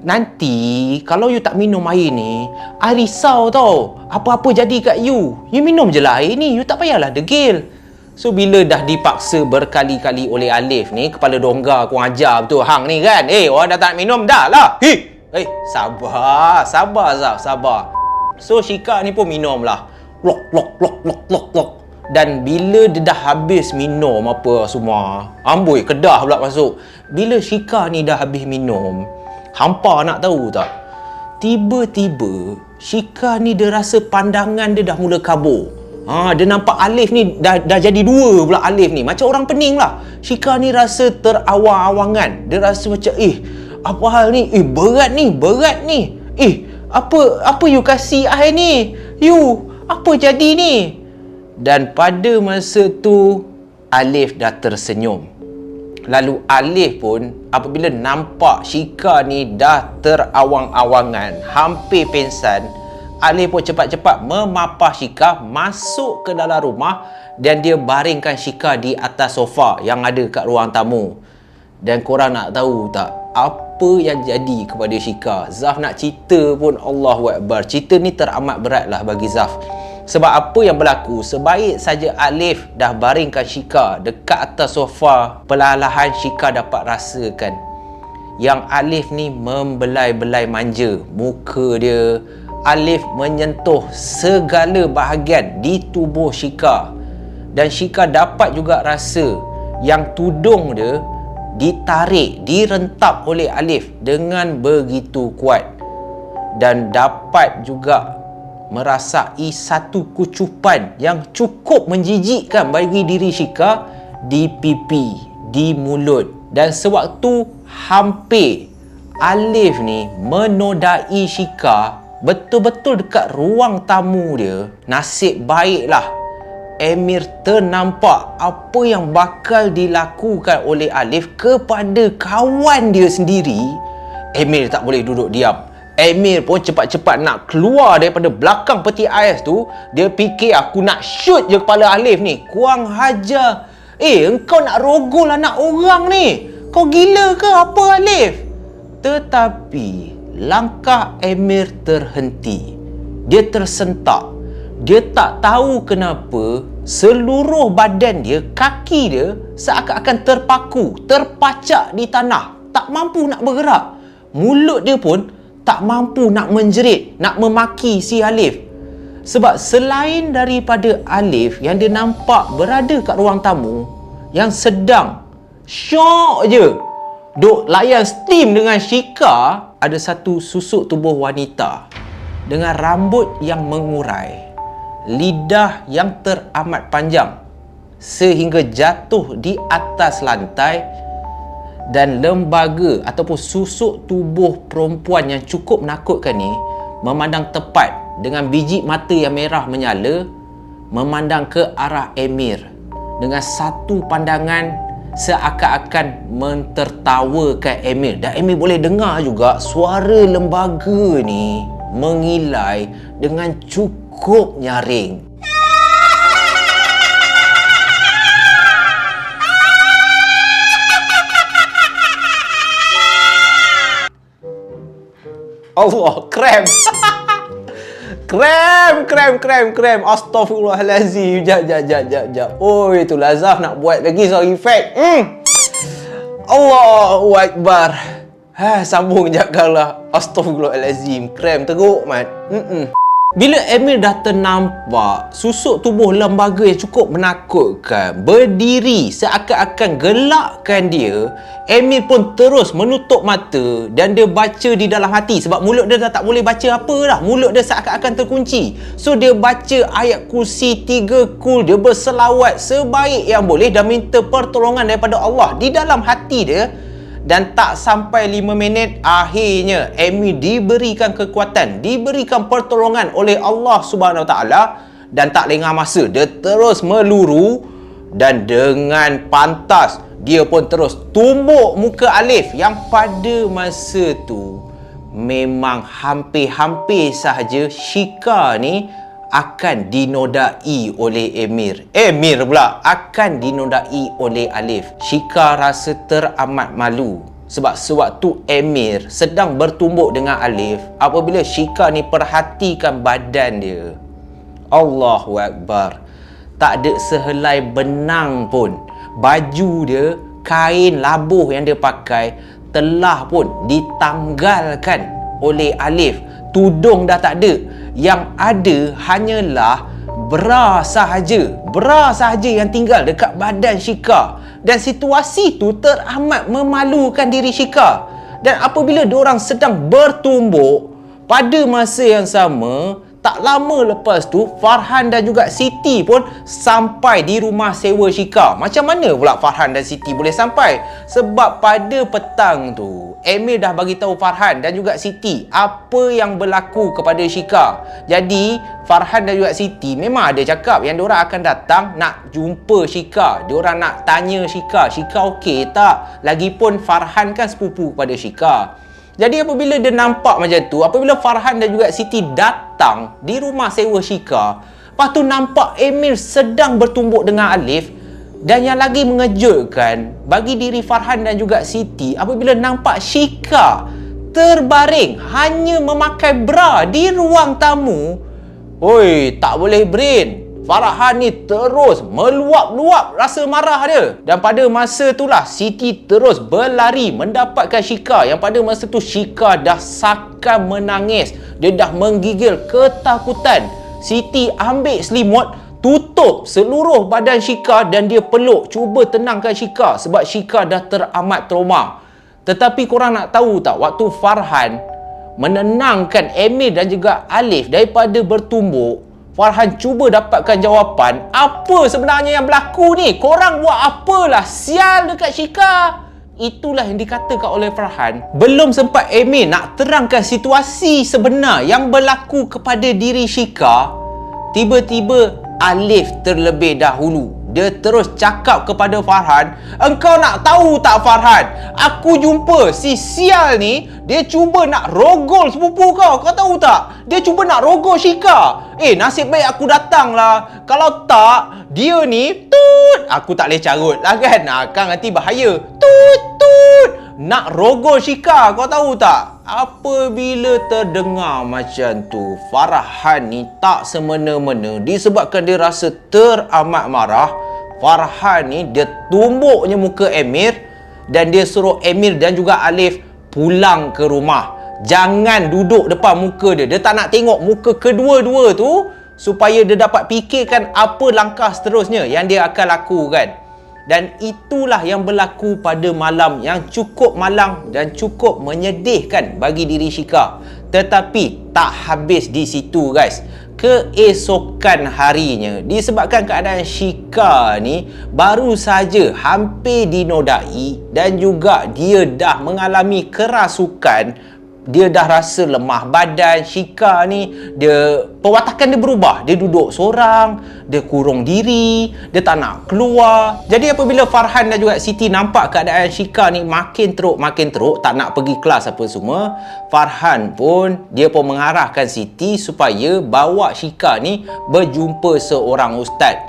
Nanti kalau you tak minum air ni, I risau tau. Apa-apa jadi kat you. You minum je lah air ni. You tak payahlah degil." So bila dah dipaksa berkali-kali oleh Alif ni, kepala dongga aku ajar betul hang ni kan. Orang dah tak nak minum dah lah. Sabar Zaf, sabar. So Shika ni pun minum lah. Lok. Dan bila dia dah habis minum apa semua, amboi kedah pula masuk. Bila Shika ni dah habis minum, hampa nak tahu tak? Tiba-tiba Shika ni dia rasa pandangan dia dah mula kabur. Dia nampak Alif ni dah jadi 2 pula Alif ni. Macam orang pening lah. Shika ni rasa terawang-awangan. Dia rasa macam apa hal ni? Berat ni. Apa you kasih I ni? You, apa jadi ni? Dan pada masa tu Alif dah tersenyum. Lalu Alif pun apabila nampak Shika ni dah terawang-awangan, hampir pingsan, Alif pun cepat-cepat memapah Shika masuk ke dalam rumah dan dia baringkan Shika di atas sofa yang ada kat ruang tamu. Dan korang nak tahu tak apa yang jadi kepada Shika? Zaf nak cerita pun Allahu Akbar. Cerita ni teramat berat lah bagi Zaf. Sebab apa yang berlaku, sebaik saja Alif dah baringkan Shika dekat atas sofa, perlahan-lahan Shika dapat rasakan yang Alif ni membelai-belai manja muka dia. Alif menyentuh segala bahagian di tubuh Shika. Dan Shika dapat juga rasa yang tudung dia ditarik, direntap oleh Alif dengan begitu kuat. Dan dapat juga merasai satu kucupan yang cukup menjijikkan bagi diri Shika di pipi, di mulut. Dan sewaktu hampir Alif ni menodai Shika betul-betul dekat ruang tamu dia, nasib baiklah Emir ternampak apa yang bakal dilakukan oleh Alif kepada kawan dia sendiri. Emir tak boleh duduk diam. Emir pun cepat-cepat nak keluar daripada belakang peti ais tu. Dia fikir, aku nak shoot je kepala Alif ni. Kurang hajar. Engkau nak rogol anak orang ni. Kau gila ke apa Alif? Tetapi langkah Emir terhenti. Dia tersentak. Dia tak tahu kenapa seluruh badan dia, kaki dia seakan-akan terpaku, terpacak di tanah. Tak mampu nak bergerak. Mulut dia pun tak mampu nak menjerit, nak memaki si Alif. Sebab selain daripada Alif yang dia nampak berada kat ruang tamu, yang sedang syok je duk layan steam dengan Shika, ada satu susuk tubuh wanita dengan rambut yang mengurai, lidah yang teramat panjang sehingga jatuh di atas lantai, dan lembaga ataupun susuk tubuh perempuan yang cukup menakutkan ni memandang tepat dengan biji mata yang merah menyala, memandang ke arah Emir dengan satu pandangan seakan-akan mentertawakan Emir. Dan Emir boleh dengar juga suara lembaga ni mengilai dengan cukup nyaring. Allah, krem. Krem. Astaghfirullahalazim. Jap. Oh, itulah Zaf nak buat lagi sound effect. Allahu Akbar. Sambung jap kalau. Astaghfirullahalazim. Krem teruk mat. Bila Emir dah ternampak susuk tubuh lembaga yang cukup menakutkan berdiri seakan-akan gelakkan dia, Emir pun terus menutup mata dan dia baca di dalam hati sebab mulut dia dah tak boleh baca apa dah. Mulut dia seakan-akan terkunci. So dia baca ayat kursi 3 kul, dia berselawat sebaik yang boleh dan minta pertolongan daripada Allah di dalam hati dia. Dan tak sampai 5 minit, akhirnya Emir diberikan kekuatan, diberikan pertolongan oleh Allah Subhanahu Wa Taala. Dan tak lengah masa, dia terus meluru dan dengan pantas dia pun terus tumbuk muka Alif yang pada masa tu memang hampir-hampir sahaja Shika ni akan dinodai oleh Emir. Emir pula akan dinodai oleh Alif. Shika rasa teramat malu sebab sewaktu Emir sedang bertumbuk dengan Alif, apabila Shika ni perhatikan badan dia, Allahu Akbar, tak ada sehelai benang pun. Baju dia, kain labuh yang dia pakai telah pun ditanggalkan oleh Alif. Tudung dah tak ada. Yang ada hanyalah bra sahaja. Bra sahaja yang tinggal dekat badan Shika. Dan situasi tu teramat memalukan diri Shika. Dan apabila diorang sedang bertumbuk, pada masa yang sama, tak lama lepas tu Farhan dan juga Siti pun sampai di rumah sewa Shika. Macam mana pula Farhan dan Siti boleh sampai? Sebab pada petang tu Emir dah bagi tahu Farhan dan juga Siti apa yang berlaku kepada Shika. Jadi Farhan dan juga Siti memang ada cakap yang diorang akan datang nak jumpa Shika. Diorang nak tanya Shika okey tak? Lagipun Farhan kan sepupu kepada Shika. Jadi apabila dia nampak macam tu, apabila Farhan dan juga Siti datang di rumah sewa Shika, lepas tu nampak Emir sedang bertumbuk dengan Alif. Dan yang lagi mengejutkan bagi diri Farhan dan juga Siti, apabila nampak Shika terbaring hanya memakai bra di ruang tamu. Oi, tak boleh brain. Farhan ni terus meluap-luap rasa marah dia. Dan pada masa itulah Siti terus berlari mendapatkan Shika. Yang pada masa tu Shika dah sakan menangis. Dia dah menggigil ketakutan. Siti ambil selimut, tutup seluruh badan Shika dan dia peluk, cuba tenangkan Shika sebab Shika dah teramat trauma. Tetapi korang nak tahu tak, waktu Farhan menenangkan Emir dan juga Alif daripada bertumbuk, Farhan cuba dapatkan jawapan apa sebenarnya yang berlaku ni. Korang buat apalah sial dekat Shika. Itulah yang dikatakan oleh Farhan. Belum sempat Emir nak terangkan situasi sebenar yang berlaku kepada diri Shika, tiba-tiba Alif terlebih dahulu. Dia terus cakap kepada Farhan, "Engkau nak tahu tak Farhan? Aku jumpa si sial ni, dia cuba nak rogol sepupu kau. Kau tahu tak? Dia cuba nak rogol Shika. Nasib baik aku datang lah. Kalau tak, dia ni tut. Aku tak boleh carut lah kan. Kan nanti bahaya. Tut. Nak rogol Shika. Kau tahu tak?" Apabila terdengar macam tu, Farhan ni tak semena-mena. Disebabkan dia rasa teramat marah, Farhan ni dia tumbuknya muka Emir dan dia suruh Emir dan juga Alif pulang ke rumah. Jangan duduk depan muka dia. Dia tak nak tengok muka kedua-dua tu supaya dia dapat fikirkan apa langkah seterusnya yang dia akan lakukan. Dan itulah yang berlaku pada malam yang cukup malang dan cukup menyedihkan bagi diri Shika. Tetapi tak habis di situ guys. Keesokan harinya, disebabkan keadaan Shika ni baru saja hampir dinodai dan juga dia dah mengalami kerasukan, dia dah rasa lemah badan. Shika ni, dia perwatakan dia berubah. Dia duduk seorang, dia kurung diri, dia tak nak keluar. Jadi apabila Farhan dan juga Siti nampak keadaan Shika ni makin teruk, tak nak pergi kelas apa semua, Farhan pun mengarahkan Siti supaya bawa Shika ni berjumpa seorang ustaz.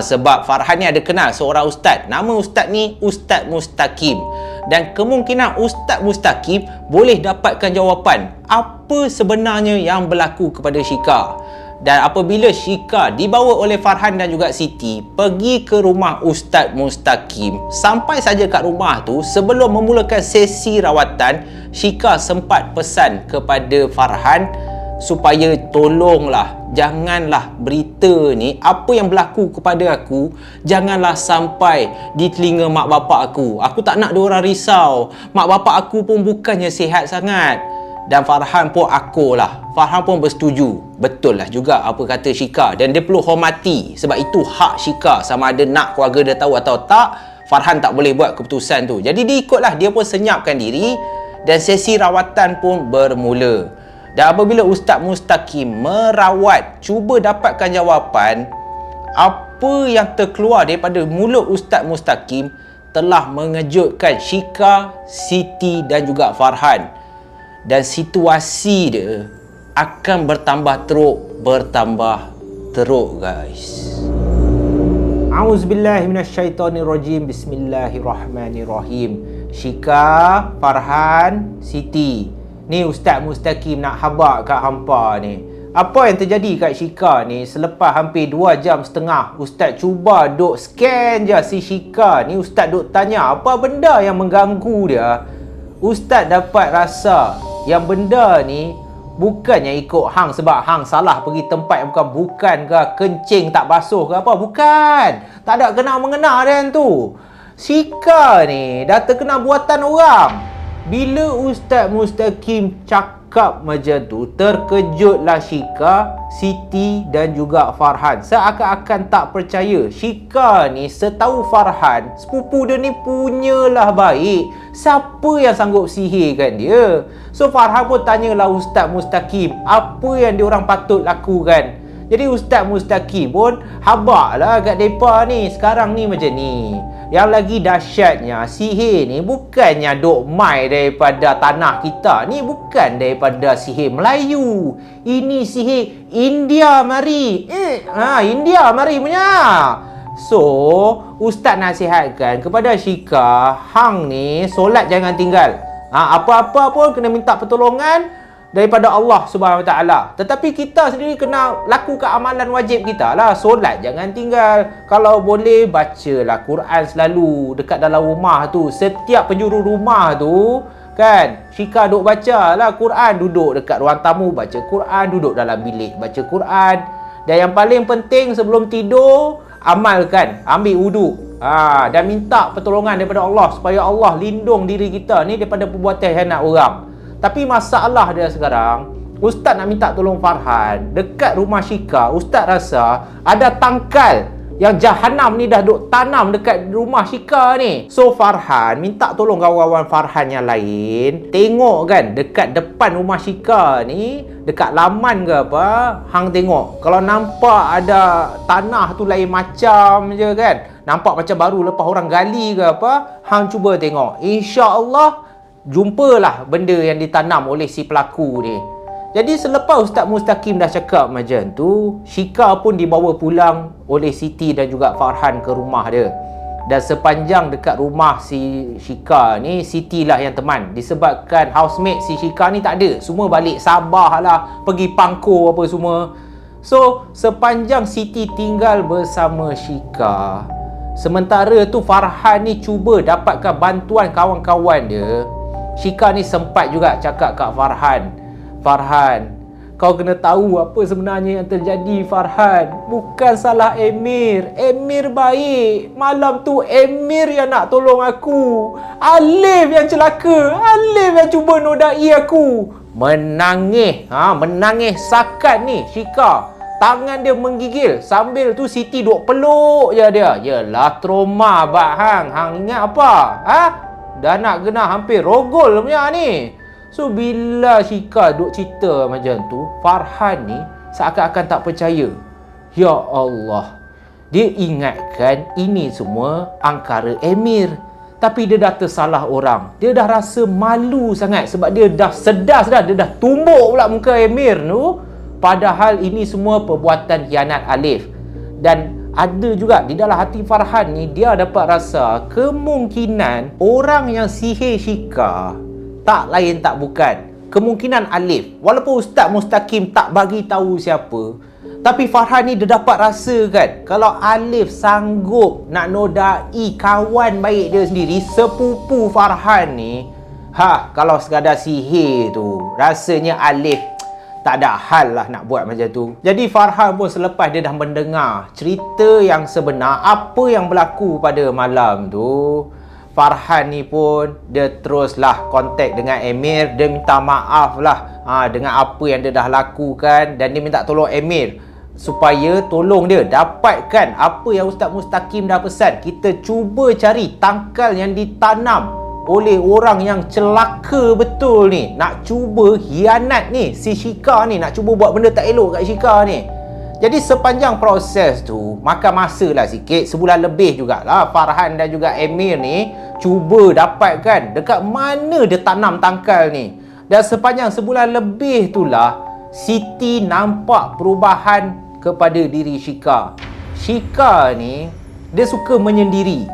Sebab Farhan ni ada kenal seorang ustaz. Nama ustaz ni Ustaz Mustaqim. Dan kemungkinan Ustaz Mustaqim boleh dapatkan jawapan apa sebenarnya yang berlaku kepada Syika. Dan apabila Syika dibawa oleh Farhan dan juga Siti pergi ke rumah Ustaz Mustaqim, sampai saja kat rumah tu, sebelum memulakan sesi rawatan, Syika sempat pesan kepada Farhan supaya tolonglah, janganlah berita ni, apa yang berlaku kepada aku, janganlah sampai di telinga mak bapak aku. Aku tak nak diorang risau. Mak bapak aku pun bukannya sihat sangat. Dan Farhan pun Farhan pun bersetuju. Betul lah juga apa kata Syika. Dan dia perlu hormati. Sebab itu hak Syika. Sama ada nak keluarga dia tahu atau tak, Farhan tak boleh buat keputusan tu. Jadi dia ikutlah. Dia pun senyapkan diri. Dan sesi rawatan pun bermula. Dan apabila Ustaz Mustaqim merawat, cuba dapatkan jawapan, apa yang terkeluar daripada mulut Ustaz Mustaqim telah mengejutkan Syika, Siti dan juga Farhan. Dan situasi dia akan bertambah teruk guys. A'udzubillahiminasyaitonirrajim. Bismillahirrahmanirrahim. Syika, Farhan, Siti, ni Ustaz Mustaqim nak khabar kat hampa ni. Apa yang terjadi kat Syika ni selepas hampir 2 jam setengah Ustaz cuba duk scan je si Syika ni. Ustaz duk tanya apa benda yang mengganggu dia. Ustaz dapat rasa yang benda ni bukannya ikut hang sebab hang salah pergi tempat yang bukan ke, kencing tak basuh ke apa. Bukan. Tak ada kena-mengena dia tu. Syika ni dah terkena buatan orang. Bila Ustaz Mustaqim cakap macam tu, terkejutlah Syika, Siti dan juga Farhan. Seakan-akan tak percaya. Syika ni setahu Farhan, sepupu dia ni punyalah baik. Siapa yang sanggup sihirkan dia? So Farhan pun tanyalah Ustaz Mustaqim, apa yang diorang patut lakukan. Jadi Ustaz Mustaqim pun habaklah kat mereka ni. Sekarang ni macam ni. Yang lagi dahsyatnya, sihir ni bukannya duk mai daripada tanah kita. Ni bukan daripada sihir Melayu. Ini sihir India mari. India mari punya. So, Ustaz nasihatkan kepada Syika, hang ni solat jangan tinggal. Apa-apa pun kena minta pertolongan daripada Allah Subhanahu Wa Taala. Tetapi kita sendiri kena lakukan amalan wajib kita lah. Solat jangan tinggal. Kalau boleh bacalah Quran selalu dekat dalam rumah tu. Setiap penjuru rumah tu kan, Syika duk baca lah Quran. Duduk dekat ruang tamu baca Quran, duduk dalam bilik baca Quran. Dan yang paling penting sebelum tidur, amalkan, ambil wuduk. Dan minta pertolongan daripada Allah supaya Allah lindung diri kita ni daripada perbuatan hianat orang. Tapi masalah dia sekarang, Ustaz nak minta tolong Farhan. Dekat rumah Syika, Ustaz rasa ada tangkal yang Jahanam ni dah duk tanam dekat rumah Syika ni. So Farhan minta tolong kawan-kawan Farhan yang lain, tengok kan dekat depan rumah Syika ni, dekat laman ke apa, hang tengok. Kalau nampak ada tanah tu lain macam je kan, nampak macam baru lepas orang gali ke apa, hang cuba tengok. InsyaAllah jumpalah benda yang ditanam oleh si pelaku ni. Jadi selepas Ustaz Mustaqim dah cakap macam tu, Syika pun dibawa pulang oleh Siti dan juga Farhan ke rumah dia. Dan sepanjang dekat rumah si Syika ni, Siti lah yang teman. Disebabkan housemate si Syika ni tak ada, semua balik Sabah lah, pergi Pangkor apa semua. So sepanjang Siti tinggal bersama Syika, sementara tu Farhan ni cuba dapatkan bantuan kawan-kawan dia. Syika ni sempat juga cakap kat Farhan, Farhan, kau kena tahu apa sebenarnya yang terjadi Farhan. Bukan salah Emir. Emir baik. Malam tu Emir yang nak tolong aku. Alif yang celaka. Alif yang cuba nodai aku. Menangis. Menangis sakat ni Syika. Tangan dia menggigil. Sambil tu Siti duk peluk je dia. Yelah trauma bak hang. Hang ingat apa? Dah nak kena hampir rogol punya ni. So bila Syika duk cerita macam tu, Farhan ni seakan-akan tak percaya. Ya Allah, dia ingatkan ini semua angkara Emir. Tapi dia dah tersalah orang. Dia dah rasa malu sangat sebab dia dah sedar dah. Dia dah tumbuk pula muka Emir tu. Padahal ini semua perbuatan hianat Alif. Dan ada juga di dalam hati Farhan ni, dia dapat rasa kemungkinan orang yang sihir Shika tak lain tak bukan, kemungkinan Alif. Walaupun Ustaz Mustaqim tak bagi tahu siapa, tapi Farhan ni dia dapat rasa kan, kalau Alif sanggup nak nodai kawan baik dia sendiri, sepupu Farhan ni, kalau sekadar sihir tu, rasanya Alif tak ada hal lah nak buat macam tu. Jadi Farhan pun selepas dia dah mendengar cerita yang sebenar, apa yang berlaku pada malam tu, Farhan ni pun dia teruslah kontak dengan Emir. Dia minta maaf lah dengan apa yang dia dah lakukan, dan dia minta tolong Emir supaya tolong dia dapatkan apa yang Ustaz Mustaqim dah pesan. Kita cuba cari tangkal yang ditanam oleh orang yang celaka betul ni, nak cuba hianat ni si Shika ni, nak cuba buat benda tak elok kat Shika ni. Jadi sepanjang proses tu makan masa lah sikit, sebulan lebih jugalah Farhan dan juga Emir ni cuba dapatkan dekat mana dia tanam tangkal ni. Dan sepanjang sebulan lebih tu lah Siti nampak perubahan kepada diri Shika. Shika ni dia suka menyendiri,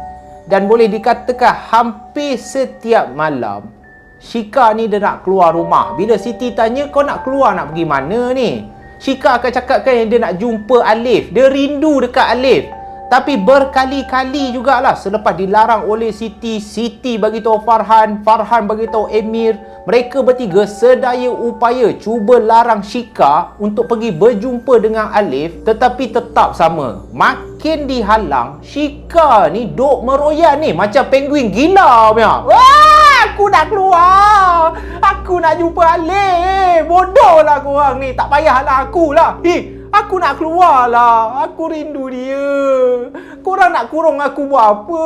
dan boleh dikatakan hampir setiap malam Shika ni dia nak keluar rumah. Bila Siti tanya, kau nak keluar nak pergi mana ni? Shika akan cakapkan yang dia nak jumpa Alif. Dia rindu dekat Alif. Tapi berkali-kali jugalah selepas dilarang oleh Siti, Siti bagi tahu Farhan, Farhan bagi tahu Emir. Mereka bertiga sedaya upaya cuba larang Shika untuk pergi berjumpa dengan Alif, tetapi tetap sama. Makin dihalang, Shika ni duk meroyan ni macam penguin gila punya. Wah, aku nak keluar. Aku nak jumpa Alif. Bodoh lah korang ni. Tak payah halang aku lah. Aku nak keluar lah. Aku rindu dia. Korang nak kurung aku buat apa?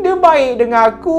Dia baik dengan aku.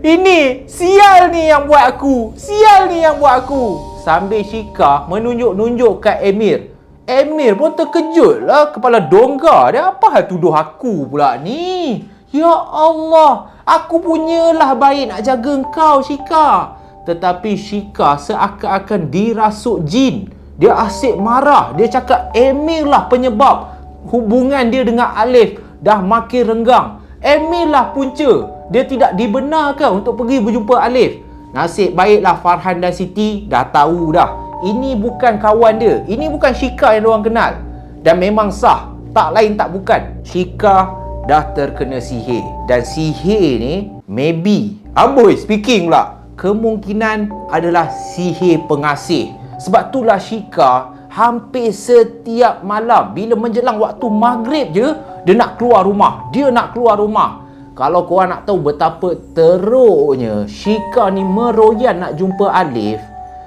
Ini sial ni yang buat aku. Sial ni yang buat aku. Sambil Shika menunjuk-nunjuk kat Emir. Emir pun terkejut lah. Kepala dongga dia. Apa hal tuduh aku pula ni? Ya Allah, aku punyalah baik nak jaga engkau Shika. Tetapi Shika seakan-akan dirasuk jin. Dia asyik marah. Dia cakap Emir lah penyebab hubungan dia dengan Alif dah makin renggang. Emir lah punca dia tidak dibenarkan untuk pergi berjumpa Alif. Nasib baiklah Farhan dan Siti dah tahu dah, ini bukan kawan dia, ini bukan Shika yang diorang kenal. Dan memang sah, tak lain tak bukan, Shika dah terkena sihir. Dan sihir ni maybe, amboi speaking pula, kemungkinan adalah sihir pengasih. Sebab itulah Shika hampir setiap malam bila menjelang waktu maghrib je, dia nak keluar rumah. Dia nak keluar rumah. Kalau korang nak tahu betapa teruknya Shika ni meroyan nak jumpa Alif,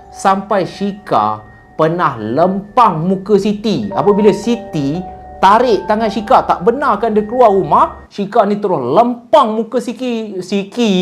sampai Shika pernah lempang muka Siti. Apabila Siti tarik tangan Shika, tak benarkan dia keluar rumah, Shika ni terus lempang muka Shika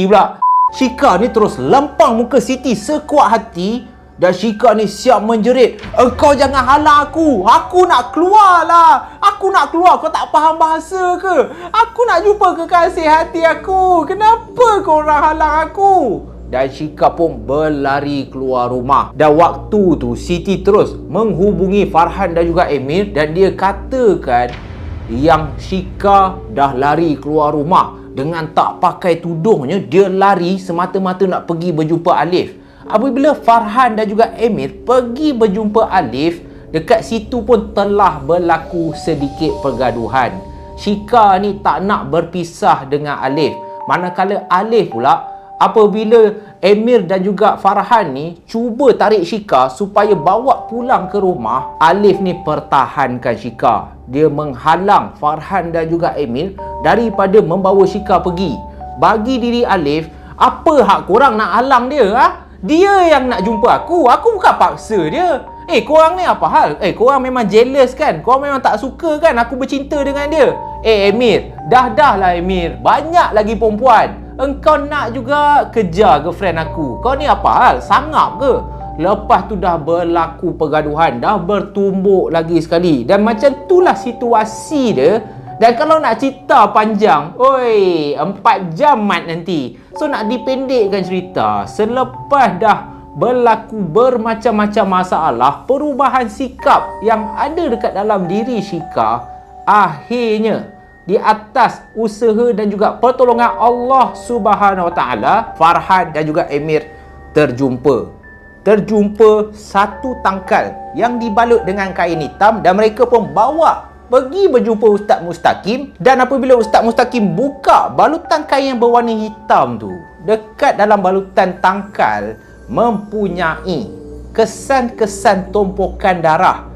ni terus lempang muka Siti sekuat hati. Dan Shika ni siap menjerit, engkau jangan halang aku. Aku nak keluar lah. Aku nak keluar. Kau tak faham bahasa ke? Aku nak jumpa kekasih hati aku. Kenapa kau orang halang aku? Dan Shika pun berlari keluar rumah. Dan waktu tu Siti terus menghubungi Farhan dan juga Emir. Dan dia katakan yang Shika dah lari keluar rumah. Dengan tak pakai tudungnya, dia lari semata-mata nak pergi berjumpa Alif. Apabila Farhan dan juga Emir pergi berjumpa Alif, dekat situ pun telah berlaku sedikit pergaduhan. Shika ni tak nak berpisah dengan Alif. Manakala Alif pula, apabila Emir dan juga Farhan ni cuba tarik Shika supaya bawa pulang ke rumah, Alif ni pertahankan Shika. Dia menghalang Farhan dan juga Emir daripada membawa Shika pergi. Bagi diri Alif, apa hak korang nak halang dia? Dia yang nak jumpa aku. Aku bukan paksa dia. Korang ni apa hal? Korang memang jealous kan? Korang memang tak suka kan aku bercinta dengan dia? Emir, dah lah Emir. Banyak lagi perempuan. Engkau nak juga kejar girlfriend aku. Kau ni apa hal? Sangap ke? Lepas tu dah berlaku pergaduhan. Dah bertumbuk lagi sekali. Dan macam itulah situasi dia. Dan kalau nak cerita panjang, 4 jam mat nanti. So nak dipendekkan cerita, selepas dah berlaku bermacam-macam masalah, perubahan sikap yang ada dekat dalam diri Shika, akhirnya di atas usaha dan juga pertolongan Allah Subhanahu Wa Taala, Farhan dan juga Emir terjumpa satu tangkal yang dibalut dengan kain hitam, dan mereka pun bawa pergi berjumpa Ustaz Mustaqim. Dan apabila Ustaz Mustaqim buka balutan kain yang berwarna hitam tu, dekat dalam balutan tangkal mempunyai kesan-kesan tumpukan darah.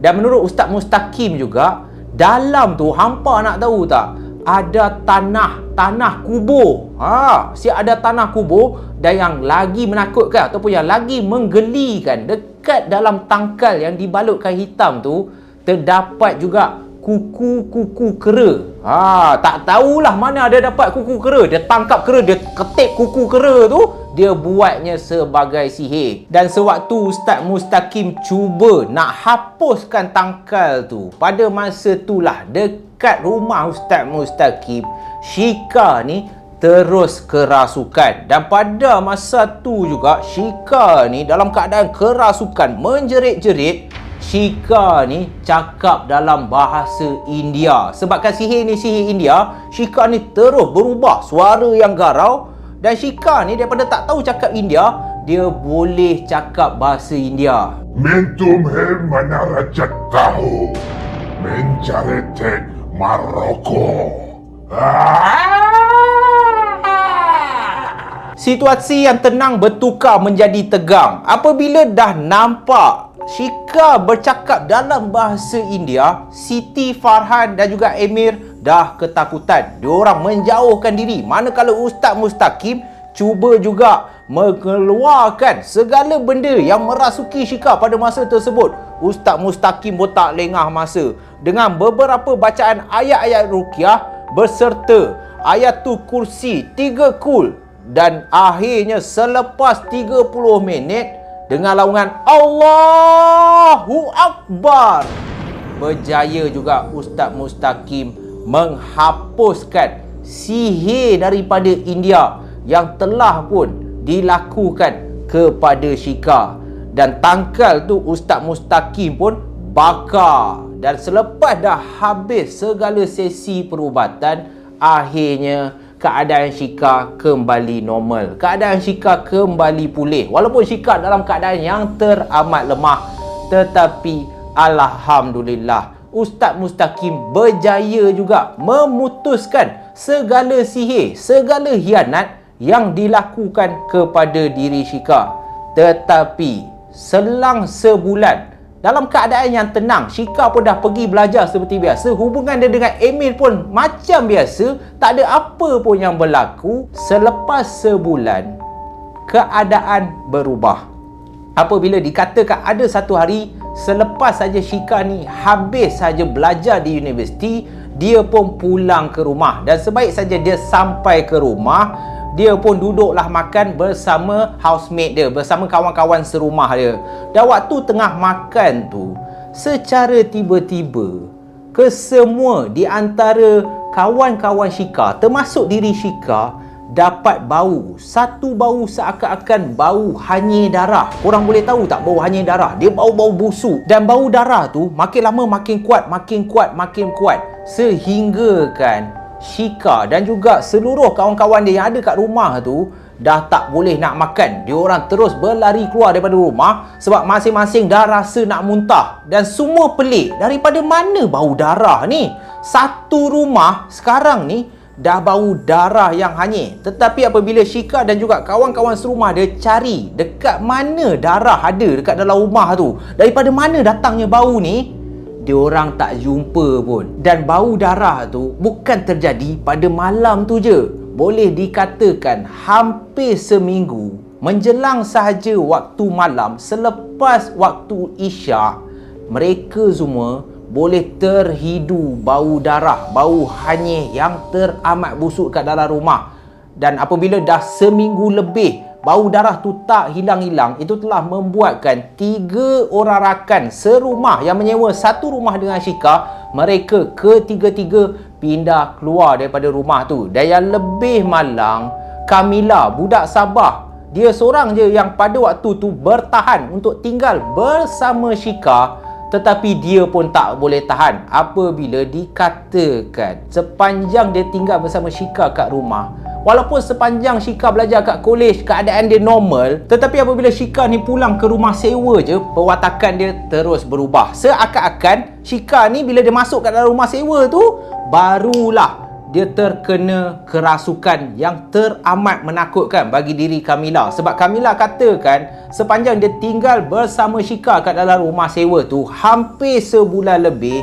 Dan menurut Ustaz Mustaqim juga, dalam tu hampa nak tahu tak, ada tanah kubur. Ada tanah kubur. Dan yang lagi menakutkan ataupun yang lagi menggelikan, dekat dalam tangkal yang dibalutkan hitam tu terdapat juga kuku-kuku kera. Tak tahulah mana ada dapat kuku kera. Dia tangkap kera, dia ketip kuku kera tu, dia buatnya sebagai sihir. Dan sewaktu Ustaz Mustaqim cuba nak hapuskan tangkal tu, pada masa itulah dekat rumah Ustaz Mustaqim, Syika ni terus kerasukan. Dan pada masa tu juga Syika ni dalam keadaan kerasukan, menjerit-jerit. Syika ni cakap dalam bahasa India. Sebabkan sihir ni sihir India, Syika ni terus berubah suara yang garau. Dan Syika ni daripada tak tahu cakap India, dia boleh cakap bahasa India. من تمهم من رجت tahu menjarete Maroko. Situasi yang tenang bertukar menjadi tegang apabila dah nampak Syika bercakap dalam bahasa India. Siti, Farhan dan juga Emir dah ketakutan. Diorang menjauhkan diri. Manakala Ustaz Mustaqim cuba juga mengeluarkan segala benda yang merasuki Syika pada masa tersebut. Ustaz Mustaqim pun tak lengah masa dengan beberapa bacaan ayat-ayat ruqyah berserta ayatul kursi 3 kul. Dan akhirnya selepas 30 minit dengan laungan Allahu Akbar, berjaya juga Ustaz Mustaqim menghapuskan sihir daripada India yang telah pun dilakukan kepada Syika. Dan tangkal tu Ustaz Mustaqim pun bakar. Dan selepas dah habis segala sesi perubatan, akhirnya keadaan Syika kembali normal. Keadaan Syika kembali pulih. Walaupun Syika dalam keadaan yang teramat lemah, tetapi alhamdulillah Ustaz Mustaqim berjaya juga memutuskan segala sihir, segala hianat yang dilakukan kepada diri Syika. Tetapi selang sebulan, dalam keadaan yang tenang, Syika pun dah pergi belajar seperti biasa. Hubungan dia dengan Emir pun macam biasa. Tak ada apa pun yang berlaku. Selepas sebulan, keadaan berubah. Apabila dikatakan ada satu hari, selepas saja Syika ni habis saja belajar di universiti, dia pun pulang ke rumah. Dan sebaik saja dia sampai ke rumah, dia pun duduklah makan bersama housemate dia, bersama kawan-kawan serumah dia. Dan waktu tengah makan tu, secara tiba-tiba, kesemua di antara kawan-kawan Syika, termasuk diri Syika, dapat bau. Satu bau seakan-akan bau hanyir darah. Korang boleh tahu tak bau hanyir darah? Dia bau-bau busuk. Dan bau darah tu makin lama makin kuat, makin kuat. Sehingga kan Syika dan juga seluruh kawan-kawan dia yang ada kat rumah tu dah tak boleh nak makan. Diorang terus berlari keluar daripada rumah sebab masing-masing dah rasa nak muntah. Dan semua pelik, daripada mana bau darah ni? Satu rumah sekarang ni dah bau darah yang hanyir. Tetapi apabila Syika dan juga kawan-kawan serumah dia cari dekat mana darah ada dekat dalam rumah tu, daripada mana datangnya bau ni, diorang tak jumpa pun. Dan bau darah tu bukan terjadi pada malam tu je. Boleh dikatakan hampir seminggu menjelang sahaja waktu malam, selepas waktu Isyak, mereka semua boleh terhidu bau darah, bau hanyir yang teramat busuk kat dalam rumah. Dan apabila dah seminggu lebih bau darah tu tak hilang-hilang, itu telah membuatkan 3 orang rakan serumah yang menyewa satu rumah dengan Syika, mereka ketiga-tiga pindah keluar daripada rumah tu. Dan yang lebih malang, Kamila, budak Sabah, dia seorang je yang pada waktu tu bertahan untuk tinggal bersama Syika. Tetapi dia pun tak boleh tahan apabila dikatakan sepanjang dia tinggal bersama Shika kat rumah, walaupun sepanjang Shika belajar kat kolej keadaan dia normal, tetapi apabila Shika ni pulang ke rumah sewa je, perwatakan dia terus berubah. Seakan-akan Shika ni bila dia masuk kat dalam rumah sewa tu, barulah dia terkena kerasukan yang teramat menakutkan bagi diri Kamila. Sebab Kamila katakan sepanjang dia tinggal bersama Shika kat dalam rumah sewa tu, hampir sebulan lebih,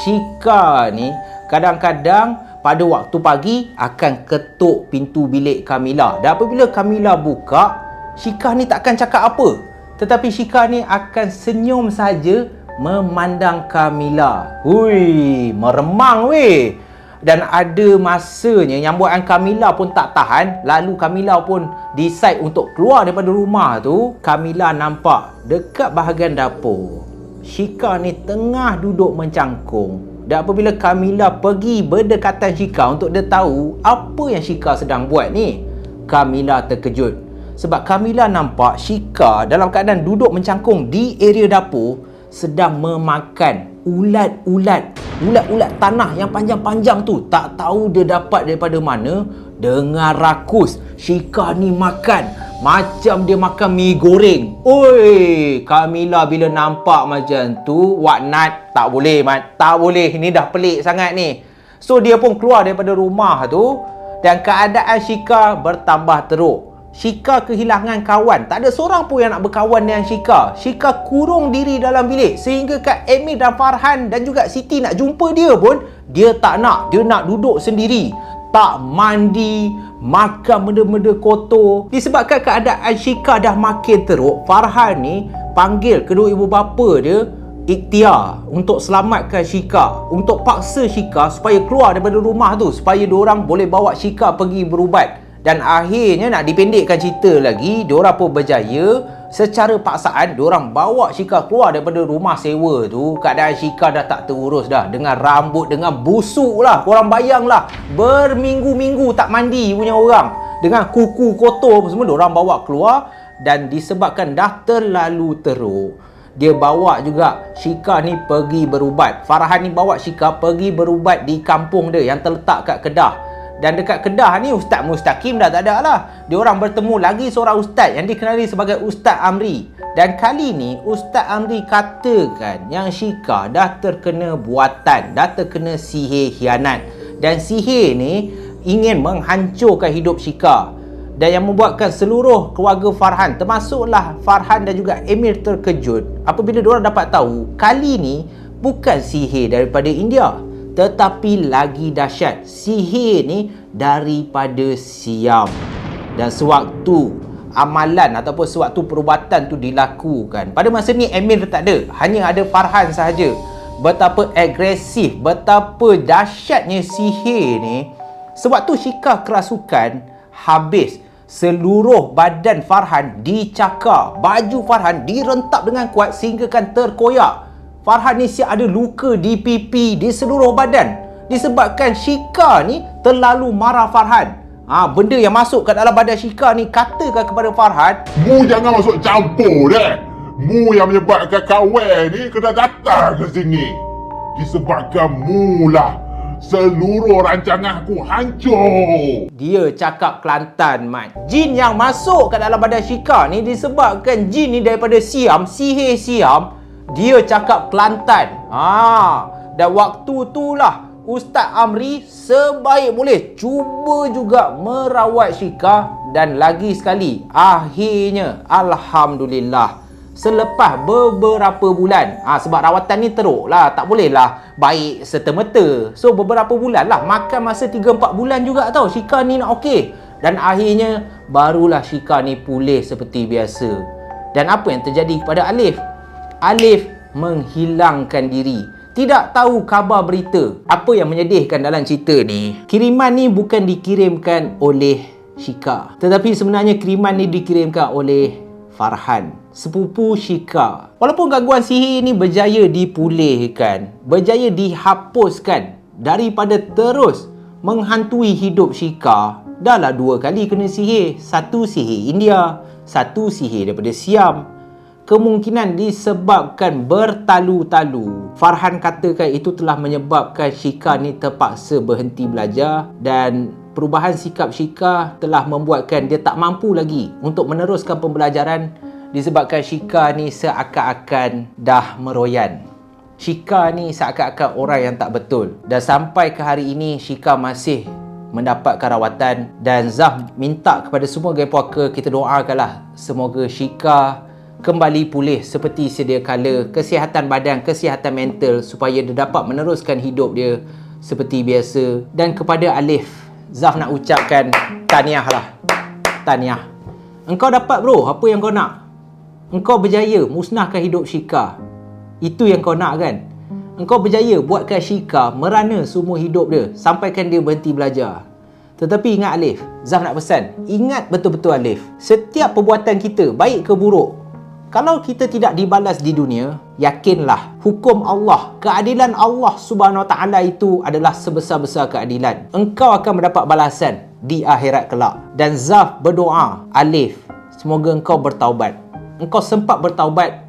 Shika ni kadang-kadang pada waktu pagi akan ketuk pintu bilik Kamila. Dan apabila Kamila buka, Shika ni takkan cakap apa, tetapi Shika ni akan senyum saja memandang Kamila. Hui, meremang weh. Dan ada masanya yang buatkan Kamila pun tak tahan. Lalu Kamila pun decide untuk keluar daripada rumah tu. Kamila nampak dekat bahagian dapur, Shika ni tengah duduk mencangkung. Dan apabila Kamila pergi berdekatan Shika untuk dia tahu apa yang Shika sedang buat ni, Kamila terkejut. Sebab Kamila nampak Shika dalam keadaan duduk mencangkung di area dapur sedang memakan ulat-ulat tanah yang panjang-panjang tu. Tak tahu dia dapat daripada mana. Dengan rakus, Shika ni makan macam dia makan mi goreng. Oi, Kamila bila nampak macam tu, Nat, tak boleh Mat, tak boleh, ni dah pelik sangat ni. So dia pun keluar daripada rumah tu dan keadaan Shika bertambah teruk. Shika kehilangan kawan. Tak ada seorang pun yang nak berkawan dengan Shika. Shika kurung diri dalam bilik sehingga Kak Emir dan Farhan dan juga Siti nak jumpa dia pun dia tak nak. Dia nak duduk sendiri, tak mandi, makan benda-benda kotor. Disebabkan keadaan Shika dah makin teruk, Farhan ni panggil kedua ibu bapa dia ikhtiar untuk selamatkan Shika, untuk paksa Shika supaya keluar daripada rumah tu, supaya diorang boleh bawa Shika pergi berubat. Dan akhirnya, nak dipendekkan cerita lagi, diorang pun berjaya. Secara paksaan diorang bawa Shika keluar daripada rumah sewa tu. Keadaan Shika dah tak terurus dah, dengan rambut dengan busuk lah. Korang bayang lah, berminggu-minggu tak mandi punya orang, dengan kuku kotor semua diorang bawa keluar. Dan disebabkan dah terlalu teruk, dia bawa juga Shika ni pergi berubat. Farhan ni bawa Shika pergi berubat di kampung dia yang terletak kat Kedah. Dan dekat Kedah ni Ustaz Mustaqim dah tak ada lah. Diorang bertemu lagi seorang ustaz yang dikenali sebagai Ustaz Amri. Dan kali ni Ustaz Amri katakan yang Shika dah terkena buatan, dah terkena sihir khianat. Dan sihir ni ingin menghancurkan hidup Shika. Dan yang membuatkan seluruh keluarga Farhan, termasuklah Farhan dan juga Emir, terkejut apabila diorang dapat tahu kali ni bukan sihir daripada India, tetapi lagi dahsyat, sihir ni daripada Siam. Dan sewaktu amalan ataupun sewaktu perubatan tu dilakukan, pada masa ni Emir tak ada, hanya ada Farhan sahaja. Betapa agresif, betapa dahsyatnya sihir ni. Sewaktu Shika kerasukan, habis seluruh badan Farhan dicakar, baju Farhan direntak dengan kuat sehingga kan terkoyak. Farhan ni siap ada luka di pipi, di seluruh badan, disebabkan Shika ni terlalu marah Farhan. Benda yang masuk ke dalam badan Shika ni katakan kepada Farhan, Mu jangan masuk campur deh. Mu yang menyebabkan kawan ni kena datang ke sini. Disebabkan mu lah seluruh rancangan aku hancur. Dia cakap Kelantan, Mat. Jin yang masuk ke dalam badan Shika ni disebabkan jin ni daripada Siam, sihir Siam. Dia cakap Kelantan. Dan waktu itulah Ustaz Amri sebaik boleh cuba juga merawat Shika. Dan lagi sekali, akhirnya Alhamdulillah, selepas beberapa bulan, sebab rawatan ni teruk lah, tak boleh lah baik serta-merta. So beberapa bulan lah, makan masa 3-4 bulan juga tau Shika ni nak okey. Dan akhirnya barulah Shika ni pulih seperti biasa. Dan apa yang terjadi kepada Alif? Alif menghilangkan diri, tidak tahu khabar berita. Apa yang menyedihkan dalam cerita ni, kiriman ni bukan dikirimkan oleh Shika, tetapi sebenarnya kiriman ni dikirimkan oleh Farhan, sepupu Shika. Walaupun gangguan sihir ni berjaya dipulihkan, berjaya dihapuskan daripada terus menghantui hidup Shika, dahlah 2 kali kena sihir. Satu sihir India, satu sihir daripada Siam. kemungkinan disebabkan bertalu-talu. Farhan katakan itu telah menyebabkan Shika ni terpaksa berhenti belajar, dan perubahan sikap Shika telah membuatkan dia tak mampu lagi untuk meneruskan pembelajaran disebabkan Shika ni seakan-akan dah meroyan. Shika ni seakan-akan orang yang tak betul, dan sampai ke hari ini Shika masih mendapatkan rawatan. Dan Zaf minta kepada semua geng puaka, kita doakanlah semoga Shika kembali pulih seperti sedia kala, kesihatan badan, kesihatan mental, supaya dia dapat meneruskan hidup dia seperti biasa. Dan kepada Alif, Zaf nak ucapkan tahniah lah. Tahniah. Engkau dapat bro apa yang kau nak. Engkau berjaya musnahkan hidup Shika. Itu yang kau nak kan? Engkau berjaya buatkan Shika merana semua hidup dia, sampaikan dia berhenti belajar. Tetapi ingat Alif, Zaf nak pesan, ingat betul-betul Alif, setiap perbuatan kita, baik ke buruk, kalau kita tidak dibalas di dunia, yakinlah hukum Allah, keadilan Allah Subhanahu Wa Taala itu adalah sebesar-besar keadilan. Engkau akan mendapat balasan di akhirat kelak. Dan Zaf berdoa, Alif, semoga engkau bertaubat. Engkau sempat bertaubat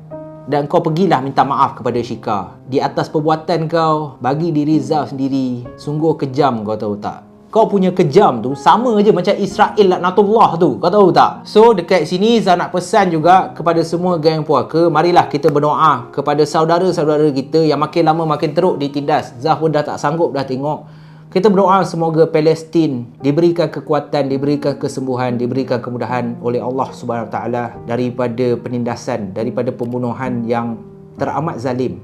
dan kau pergilah minta maaf kepada Shika di atas perbuatan kau bagi diri Zaf sendiri. Sungguh kejam, kau tahu tak? Kau punya kejam tu sama je macam Israel laknatullah tu, kau tahu tak? So dekat sini Zaf nak pesan juga kepada semua geng puaka, marilah kita berdoa kepada saudara-saudara kita yang makin lama makin teruk ditindas. Zaf pun dah tak sanggup dah tengok. Kita berdoa semoga Palestin diberikan kekuatan, diberikan kesembuhan, diberikan kemudahan oleh Allah Subhanahu Wa Taala daripada penindasan, daripada pembunuhan yang teramat zalim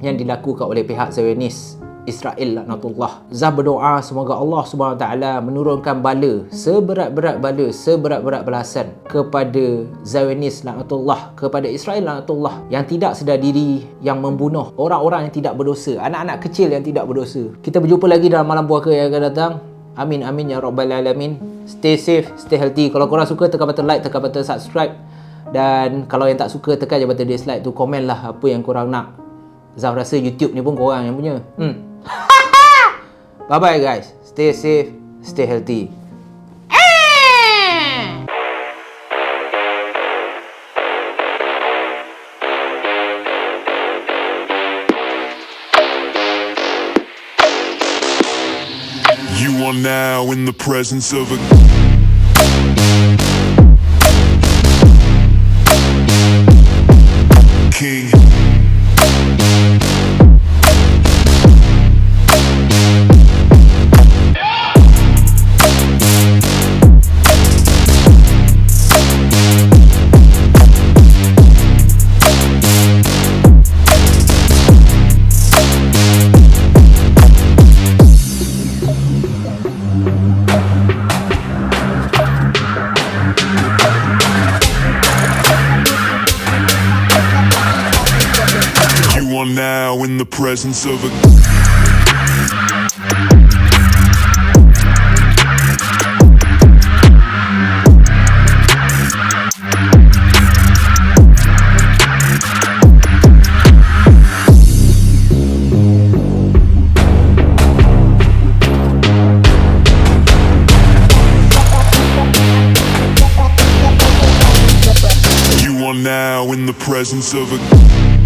yang dilakukan oleh pihak Zionis Israel laknatullah. Zaf berdoa semoga Allah Subhanahu Wa Taala menurunkan bala, seberat-berat bala, seberat-berat balasan kepada Zionis laknatullah, kepada Israel laknatullah yang tidak sedar diri, yang membunuh orang-orang yang tidak berdosa, anak-anak kecil yang tidak berdosa. Kita berjumpa lagi dalam malam puaka yang akan datang. Amin amin ya rabbal alamin. Stay safe, stay healthy. Kalau korang suka, tekan button like, tekan button subscribe. Dan kalau yang tak suka, tekan je button dislike tu, komen lah apa yang korang nak. Zaf rasa YouTube ni pun korang yang punya. Bye bye guys. Stay safe, stay healthy. You are now in the presence of a king. You are now in the presence of a You are now in the presence of a